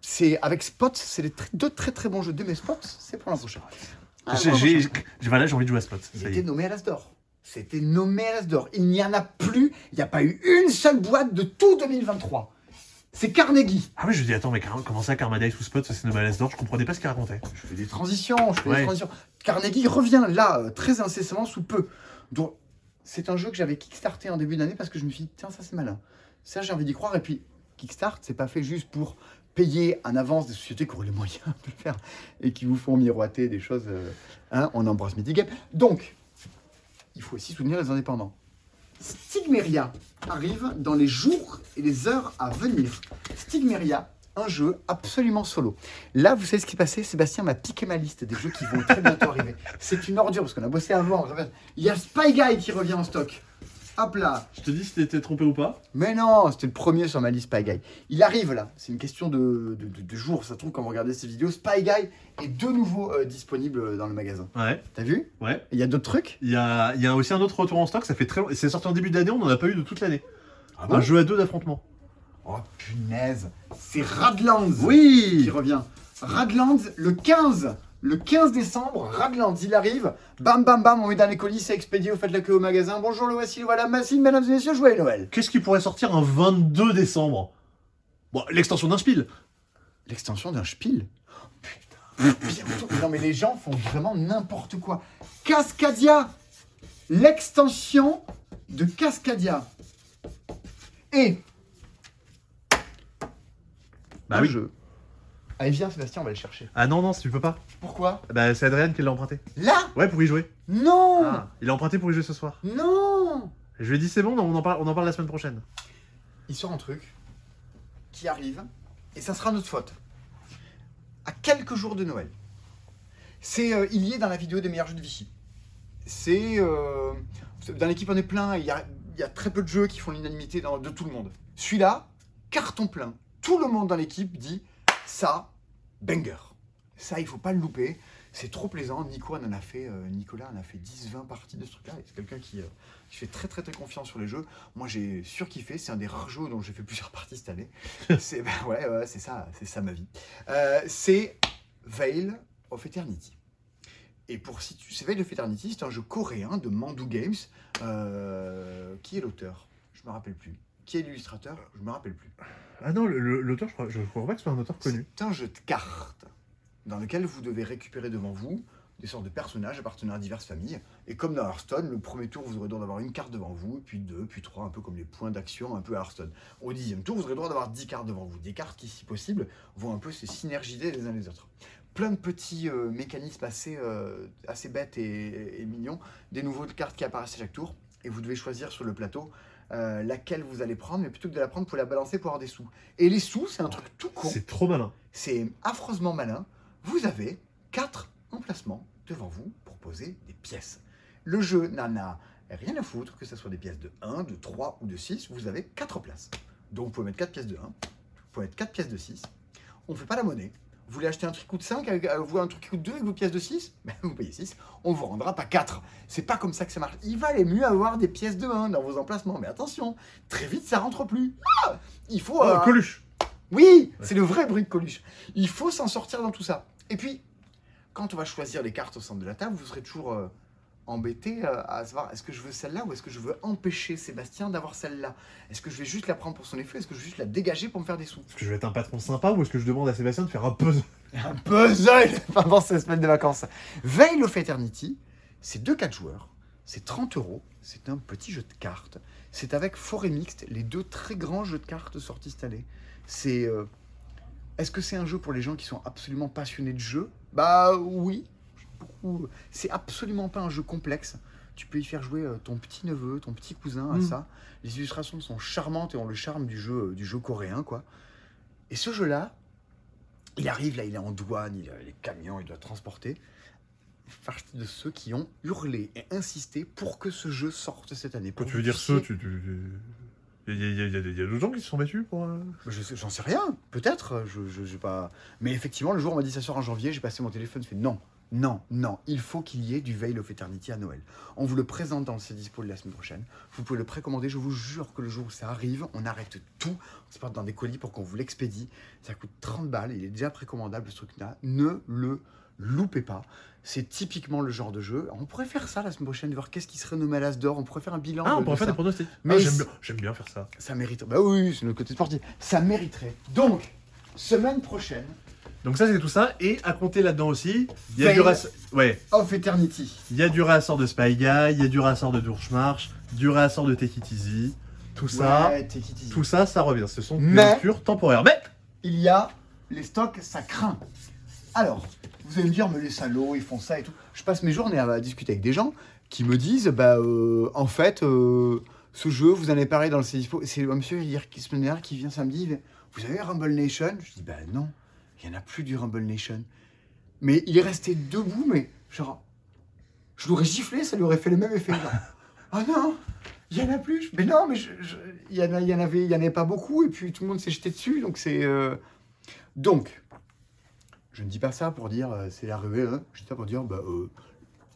C'est avec Spot, c'est deux très très bons jeux de mes Spot. C'est pour l'an prochain. Voilà, j'ai envie de jouer à Spot. Il était nommé à l'As d'Or. C'était nommé à l'As d'Or. Il n'y en a plus. Il n'y a pas eu une seule boîte de tout 2023. C'est Carnegie. Ah oui, je dis, attends, mais comment ça, Karma Dice ou Spot, ça c'est nommé à l'As d'Or, je comprenais pas ce qu'il racontait. Je fais des transitions, Carnegie revient là, très incessamment, sous peu. Donc, c'est un jeu que j'avais kickstarté en début d'année parce que je me suis dit, tiens, ça c'est malin. Ça, j'ai envie d'y croire. Et puis, Kickstart, c'est pas fait juste pour payer en avance des sociétés qui auraient les moyens de le faire et qui vous font miroiter des choses. On embrasse Medigame. Donc, il faut aussi soutenir les indépendants. Stigmeria arrive dans les jours et les heures à venir. Stigmeria, un jeu absolument solo. Là, vous savez ce qui est passé? Sébastien m'a piqué ma liste des jeux qui vont très bientôt arriver. C'est une ordure parce qu'on a bossé avant. Il y a Spy Guy qui revient en stock. Hop là. Je te dis si t'étais trompé ou pas. Mais non, c'était le premier sur ma liste Spy Guy. Il arrive là. C'est une question de jours. Ça se trouve quand vous regardez ces vidéos. Spy Guy est de nouveau disponible dans le magasin. Ouais. T'as vu? Ouais. Il y a d'autres trucs? Il y a aussi un autre retour en stock. Ça fait très long. C'est sorti en début d'année. On n'en a pas eu de toute l'année. Ah bon? Un jeu à 2 d'affrontement. Oh punaise. C'est Radlands. Oui. Qui revient. Radlands le 15. Le 15 décembre, Radlands, il arrive. Bam, bam, bam, on met dans les colis, c'est expédié, vous faites la queue au magasin. Bonjour, le voici, le voilà, Massine, mesdames et messieurs, joyeux Noël. Qu'est-ce qui pourrait sortir un 22 décembre? Bon, l'extension d'un Spiel. L'extension d'un Spiel? Putain. Non, mais les gens font vraiment n'importe quoi. Cascadia. L'extension de Cascadia. Et... Bah oui. Jeu. Allez, viens, Sébastien, on va le chercher. Ah non, tu peux pas. Pourquoi? Bah, c'est Adrien qui l'a emprunté. Là? Ouais, pour y jouer. Non. Ah, il l'a emprunté pour y jouer ce soir. Non. Et je lui ai dit, c'est bon, on en parle la semaine prochaine. Il sort un truc qui arrive, et ça sera notre faute. À quelques jours de Noël. C'est il y est dans la vidéo des meilleurs jeux de Vichy. C'est... dans l'équipe, on est plein, il y a très peu de jeux qui font l'unanimité de tout le monde. Celui-là, carton plein. Tout le monde dans l'équipe dit... Ça, banger. Ça, il faut pas le louper. C'est trop plaisant. Nicolas en a fait 10-20 parties de ce truc-là. C'est quelqu'un qui fait très très très confiance sur les jeux. Moi, j'ai surkiffé. C'est un des rares jeux dont j'ai fait plusieurs parties cette année. C'est c'est ça ma vie. C'est Veil of Eternity. Et c'est Veil of Eternity, c'est un jeu coréen de Mandu Games. Qui est l'auteur? Je me rappelle plus. Qui est l'illustrateur? Je me rappelle plus. Ah non, l'auteur, je crois pas que ce soit un auteur connu. C'est un jeu de cartes dans lequel vous devez récupérer devant vous des sortes de personnages appartenant à diverses familles. Et comme dans Hearthstone, le premier tour, vous aurez le droit d'avoir une carte devant vous, puis 2, puis 3, un peu comme les points d'action, un peu à Hearthstone. Au 10e tour, vous aurez le droit d'avoir 10 cartes devant vous. Des cartes qui, si possible, vont un peu se synergiser les uns les autres. Plein de petits mécanismes assez bêtes et mignons. Des nouvelles cartes qui apparaissent à chaque tour. Et vous devez choisir sur le plateau laquelle vous allez prendre, mais plutôt que de la prendre, vous pouvez la balancer pour avoir des sous. Et les sous, c'est un truc tout con. C'est trop malin. C'est affreusement malin. Vous avez 4 emplacements devant vous pour poser des pièces. Le jeu n'en a rien à foutre, que ce soit des pièces de 1, de 3 ou de 6, vous avez 4 places. Donc vous pouvez mettre 4 pièces de 1, vous pouvez mettre 4 pièces de 6. On ne fait pas la monnaie, Vous voulez acheter un truc qui coûte 5, vous un truc qui coûte 2 avec vos pièces de 6? Ben, vous payez 6, on vous rendra pas 4. C'est pas comme ça que ça marche. Il valait mieux avoir des pièces de 1 dans vos emplacements. Mais attention, très vite ça rentre plus. Ah, il faut... Coluche. Oui, Ouais. c'est le vrai bruit de Coluche. Il faut s'en sortir dans tout ça. Et puis, quand on va choisir les cartes au centre de la table, vous serez toujours embêté à savoir est-ce que je veux celle-là ou est-ce que je veux empêcher Sébastien d'avoir celle-là? Est-ce que je vais juste la prendre pour son effet? Est-ce que je vais juste la dégager pour me faire des sous? Est-ce que je vais être un patron sympa ou est-ce que je demande à Sébastien de faire un puzzle? Un puzzle pendant ces semaines de vacances. Veil of Eternity, c'est 2-4 joueurs, c'est 30 €, c'est un petit jeu de cartes. C'est avec Forêt Mixte, les 2 très grands jeux de cartes sortis cette année. C'est... Est-ce que c'est un jeu pour les gens qui sont absolument passionnés de jeu? Bah oui. C'est absolument pas un jeu complexe. Tu peux y faire jouer ton petit-neveu, ton petit cousin à ça. Les illustrations sont charmantes et ont le charme du jeu coréen, quoi. Et ce jeu-là, il arrive, là, il est en douane, il a les camions, il doit transporter. Il fait partie de ceux qui ont hurlé et insisté pour que ce jeu sorte cette année. Quand tu veux dire ceux, il y a d'autres gens qui se sont battus pour... J'en sais rien, peut-être, j'ai pas... Mais effectivement, le jour où on m'a dit ça sort en janvier, j'ai passé mon téléphone, j'ai fait non, non, non, il faut qu'il y ait du Veil of Eternity à Noël. On vous le présente dans le C'est Dispo de la semaine prochaine. Vous pouvez le précommander, je vous jure que le jour où ça arrive, on arrête tout, on se part dans des colis pour qu'on vous l'expédie. Ça coûte 30 balles, il est déjà précommandable ce truc-là, ne le loupez pas. C'est typiquement le genre de jeu. On pourrait faire ça la semaine prochaine, voir qu'est-ce qui serait nommé à l'As d'or. On pourrait faire un bilan. Ah, on de pourrait faire ça. des pronostics. Mais j'aime bien faire ça. Ça mériterait. Bah oui, c'est notre côté sportif. Ça mériterait. Donc, semaine prochaine, Donc ça, c'est tout ça. Et à compter là-dedans aussi, il y a Veil du ouais. of Eternity. Il y a du réassort de Spy Guy, il y a du réassort de Durchmarch, du réassort de Take It Easy. Tout ça, Ouais, take it easy. tout ça, ça revient. Ce sont des Mais- aventures temporaires. Mais Il y a les stocks, ça craint. Alors, vous allez me dire, mais les salauds, ils font ça et tout. Je passe mes journées à discuter avec des gens qui me disent, en fait, ce jeu, vous en avez parlé dans le C'est Dispo. C'est un monsieur hier, qui semaine dernière qui vient samedi. Il dit, vous avez Rumble Nation? Je dis, non, il n'y en a plus du Rumble Nation. Mais il est resté debout, mais genre, je l'aurais giflé, ça lui aurait fait le même effet. Genre, ah non, il n'y en a plus. Mais non, mais il y en avait pas beaucoup, et puis tout le monde s'est jeté dessus, donc c'est... Donc, je ne dis pas ça pour dire c'est la ruée, hein. Je dis ça pour dire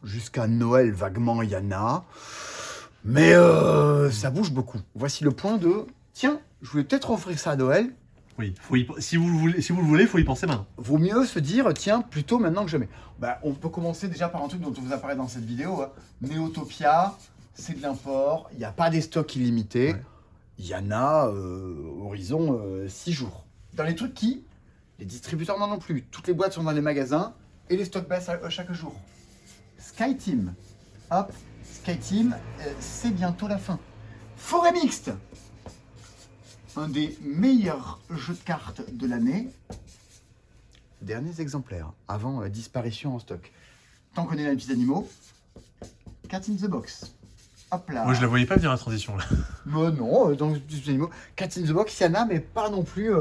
jusqu'à Noël, vaguement, il y en a. Mais ça bouge beaucoup. Voici le point de... Tiens, je voulais peut-être offrir ça à Noël. oui, si vous le voulez, faut y penser maintenant. Vaut mieux se dire, tiens, plutôt maintenant que jamais. On peut commencer déjà par un truc dont on vous apparaît dans cette vidéo. Hein. Neotopia, c'est de l'import. Il n'y a pas des stocks illimités. Ouais. Il y en a horizon 6 jours. Dans les trucs qui... Les distributeurs n'en ont plus. Toutes les boîtes sont dans les magasins et les stocks baissent chaque jour. SkyTeam. Hop, SkyTeam, c'est bientôt la fin. Forêt Mixte. Un des meilleurs jeux de cartes de l'année. Derniers exemplaires, avant la disparition en stock. Tant qu'on est dans les petits animaux, Cat in the Box. Hop là. Moi, je la voyais pas venir la transition là. Mais non, dans les petits animaux. Cat in the Box, il y en a, mais pas non plus.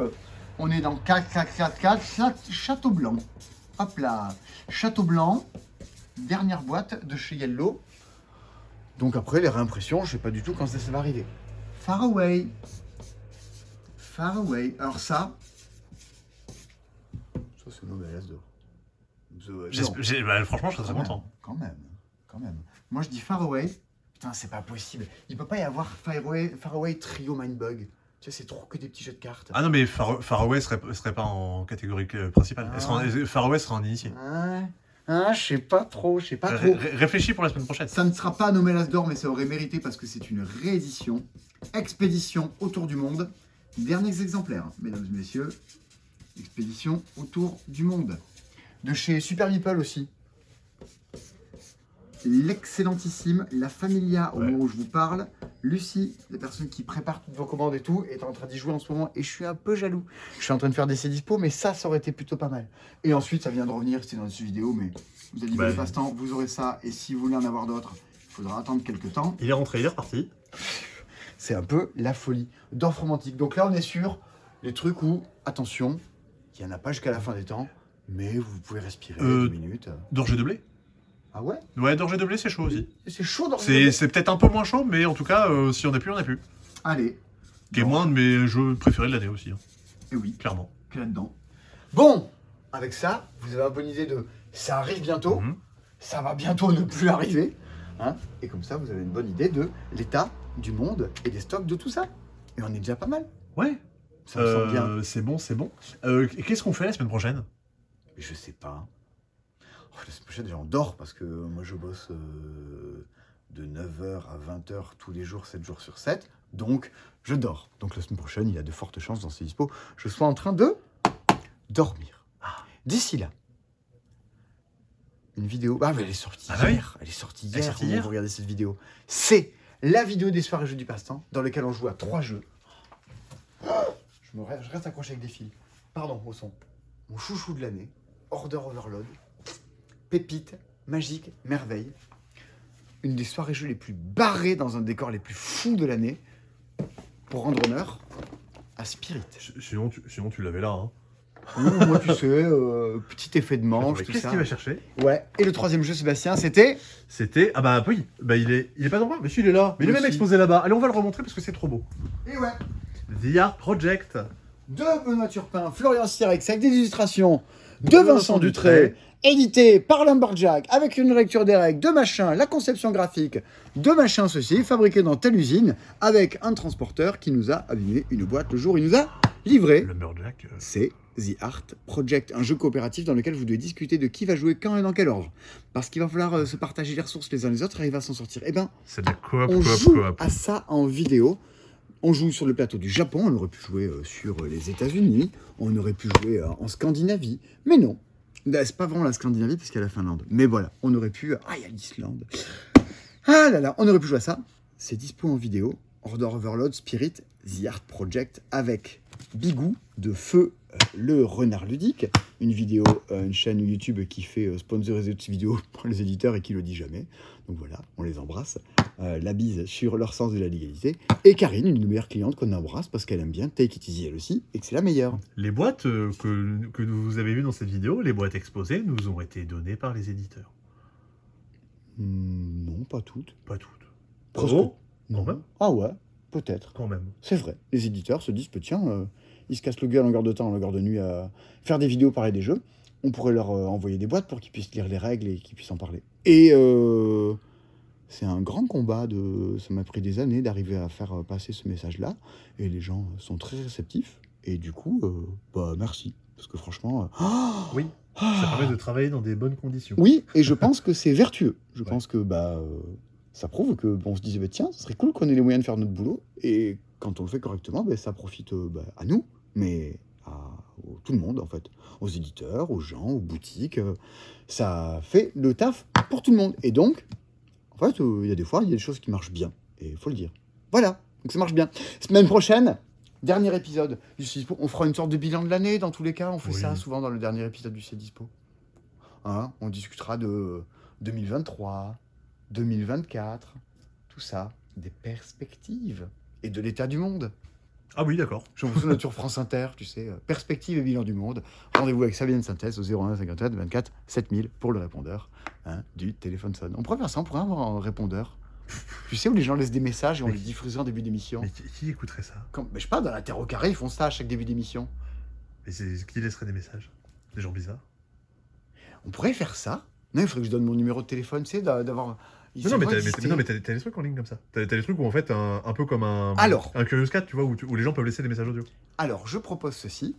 On est dans 4, Château Blanc. Hop là. Château Blanc, dernière boîte de chez Yellow. Donc après, les réimpressions, je sais pas du tout quand ça va arriver. Far Away. Far Away. Alors ça c'est nommé à l'As d'or. Franchement, je serais très content. Quand même. Moi, je dis Far Away. Putain, c'est pas possible. Il peut pas y avoir Far Away Trio Mindbug. Tu sais, c'est trop que des petits jeux de cartes. Ah non, mais Far Away serait pas en catégorie principale. Far Away serait en initié. Je sais pas trop. Réfléchis pour la semaine prochaine. Ça ne sera pas nommé l'As d'or, mais ça aurait mérité parce que c'est une réédition. Expédition autour du monde. Derniers exemplaires, mesdames et messieurs. Expédition autour du monde. De chez Super Meeple aussi. L'excellentissime La Familia, au moment où je vous parle. Lucie, la personne qui prépare toutes vos commandes et tout, est en train d'y jouer en ce moment et je suis un peu jaloux. Je suis en train de faire des dispo, mais ça aurait été plutôt pas mal. Et ensuite, ça vient de revenir, c'est dans cette vidéo, mais vous allez le passe-temps, vous aurez ça. Et si vous voulez en avoir d'autres, il faudra attendre quelques temps. Il est rentré, il est reparti. C'est un peu la folie d'offres romantiques. Donc là, on est sur les trucs où, attention, il n'y en a pas jusqu'à la fin des temps, mais vous pouvez respirer 2 minutes. D'orge de blé. Ah ouais? Ouais, d'orge de blé, c'est chaud aussi. C'est chaud d'orge de blé. C'est peut-être un peu moins chaud, mais en tout cas, si on n'a plus, on n'a plus. Allez. Qui est moins de mes jeux préférés de l'année aussi. Hein. Et oui, Clairement. que là-dedans. Bon, avec ça, vous avez une bonne idée de ça arrive bientôt, Mhm. ça va bientôt ne plus arriver. Hein, et comme ça, vous avez une bonne idée de l'état du monde et des stocks de tout ça. Et on est déjà pas mal. Ouais. Ça me semble bien. C'est bon, c'est bon. Qu'est-ce qu'on fait la semaine prochaine? Mais je sais pas. Oh, la semaine prochaine, déjà, on dort parce que moi, je bosse de 9h à 20h tous les jours, 7 jours sur 7. Donc, je dors. Donc, la semaine prochaine, il y a de fortes chances dans ces dispos, je sois en train de dormir. D'ici là, une vidéo. Ah, mais elle est sortie oui. hier. Elle est sortie Elle est hier. sortie Au moment où hier. vous regardez cette vidéo. C'est la vidéo des soirées jeux du passe-temps dans lequel on joue à 3 jeux. Je reste accroché avec des fils. Pardon, au son. Mon chouchou de l'année, Order Overload, pépite, magique, merveille. Une des soirées jeux les plus barrées dans un décor les plus fous de l'année. Pour rendre honneur à Spirit. Sinon, tu l'avais là. Hein. Moi, tu sais, petit effet de manche, Attends, tout qu'est-ce ça. qu'il va chercher? Ouais. Et le troisième jeu, Sébastien, c'était. C'était... Ah bah oui, bah il est pas dans le Mais si, il est là. Mais il est même Aussi. exposé là-bas. Allez, on va le remontrer parce que c'est trop beau. Et ouais. The Art Project. De Benoît Turpin, Florian Sirex, avec des illustrations de Vincent Dutré, édité par Lumberjack, avec une lecture des règles, de machin, la conception graphique, de machin ceci, fabriqué dans telle usine, avec un transporteur qui nous a abîmé une boîte le jour où il nous a livré. Lumberjack. C'est The Art Project, un jeu coopératif dans lequel vous devez discuter de qui va jouer quand et dans quel ordre. Parce qu'il va falloir se partager les ressources les uns les autres et il va s'en sortir. Eh ben, C'est de la coop, on coop, joue coop. à ça en vidéo. On joue sur le plateau du Japon, on aurait pu jouer sur les États-Unis, on aurait pu jouer en Scandinavie, mais non. C'est pas vraiment la Scandinavie parce qu'il y a la Finlande. Mais voilà, on aurait pu... Ah, il y a l'Islande. Ah là là, on aurait pu jouer à ça. C'est dispo en vidéo. Order Overload, Spirit, The Art Project, avec Bigou de Feu, le renard ludique. Une vidéo, une chaîne YouTube qui fait sponsoriser toutes ces vidéos pour les éditeurs et qui le dit jamais. Donc voilà, on les embrasse. La bise sur leur sens de la légalité. Et Karine, une de nos meilleures clientes qu'on embrasse parce qu'elle aime bien Take It Easy elle aussi et que c'est la meilleure. Les boîtes que vous avez vues dans cette vidéo, les boîtes exposées, nous ont été données par les éditeurs. Non, pas toutes. Pas toutes. Presque. Oh, Non. quand même. Ah ouais, peut-être. Quand même. C'est vrai. Les éditeurs se disent, tiens, ils se cassent le gueule à longueur de temps, à longueur de nuit à faire des vidéos, parler des jeux. On pourrait leur envoyer des boîtes pour qu'ils puissent lire les règles et qu'ils puissent en parler. Et c'est un grand combat. Ça m'a pris des années d'arriver à faire passer ce message-là. Et les gens sont très réceptifs. Et du coup, merci. Parce que franchement... Oui. Ça permet de travailler dans des bonnes conditions. Oui, et je pense que c'est vertueux. Je Ouais. pense que ça prouve que on se disait tiens, ce serait cool qu'on ait les moyens de faire notre boulot. Et quand on le fait correctement, ça profite à nous, mais à tout le monde en fait, aux éditeurs, aux gens, aux boutiques. Ça fait le taf pour tout le monde. Et donc, en fait, il y a des fois, il y a des choses qui marchent bien. Et il faut le dire. Voilà, donc ça marche bien. Semaine prochaine. Dernier épisode du C Dispo. On fera une sorte de bilan de l'année dans tous les cas. On fait Oui. ça souvent dans le dernier épisode du C Dispo. Hein, on discutera de 2023, 2024, tout ça, des perspectives et de l'état du monde. Ah oui, d'accord. Je vous souviens sur France Inter, tu sais, perspective et bilan du monde. Rendez-vous avec Fabienne Synthèse au 01 57 24 7000 pour le répondeur du téléphone sonne. On pourrait faire ça, on pourrait avoir un répondeur. Tu sais, où les gens laissent des messages et on les diffuse en début d'émission. Mais qui écouterait ça? Je sais pas, dans la Terre au carré, ils font ça à chaque début d'émission. Mais qui laisserait des messages? Des gens bizarres? On pourrait faire ça. Non, il faudrait que je donne mon numéro de téléphone, tu sais, d'avoir... Mais non, mais t'as des trucs en ligne comme ça. T'as des trucs où en fait, un peu comme un Curious Cat, tu vois, où les gens peuvent laisser des messages audio. Alors, je propose ceci.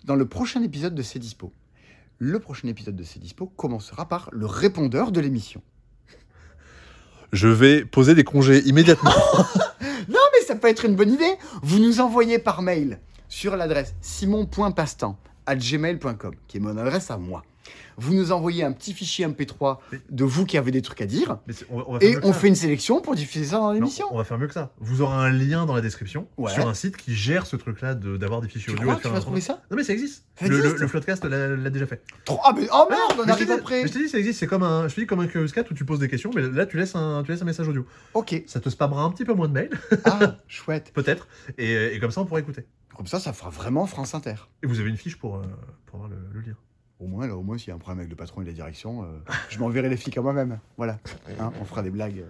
Dans le prochain épisode de C'est Dispo, le prochain épisode de C'est Dispo commencera par le répondeur de l'émission. Je vais poser des congés immédiatement. Non, mais ça peut être une bonne idée. Vous nous envoyez par mail sur l'adresse simon.pastein@gmail.com, qui est mon adresse à moi. Vous nous envoyez un petit fichier MP3 de vous qui avez des trucs à dire, Mais on va faire et mieux que on ça. fait une sélection pour diffuser ça dans Non, l'émission. on va faire mieux que ça. Vous aurez un lien dans la description Ouais. sur un site qui gère ce truc-là d'avoir des fichiers Tu audio. crois et de que tu faire vas un trouver truc. ça? Non mais ça existe. Ça existe Le Floodcast l'a déjà fait. Ah, mais oh merde, on Mais je arrive t'ai dit- après. mais je t'ai dit, ça existe. C'est comme un Curious Cat où tu poses des questions, mais là tu laisses un message audio. Ok. Ça te spammera un petit peu moins de mails, Ah, chouette. peut-être, et comme ça on pourra écouter. Comme ça fera vraiment France Inter. Et vous avez une fiche pour avoir le lien. Au moins, s'il y a un problème avec le patron et la direction, je m'enverrai les flics à moi-même. Voilà. Hein, on fera des blagues.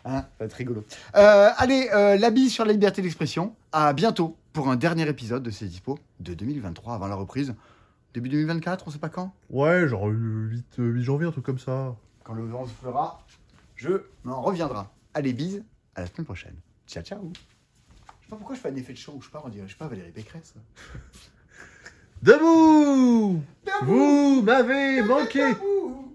Ça va être rigolo. Allez, la bise sur la liberté d'expression. À bientôt pour un dernier épisode de C'est Dispo de 2023 avant la reprise. Début 2024, on sait pas quand. Ouais, genre 8 janvier, un truc comme ça. Quand le vent soufflera, je m'en reviendra. Allez, bise, à la semaine prochaine. Ciao, ciao. Je sais pas pourquoi je fais un effet de show, je sais pas, on dirait, je sais pas, Valérie Pécresse. Debout. Debout. Vous m'avez manqué. Debout.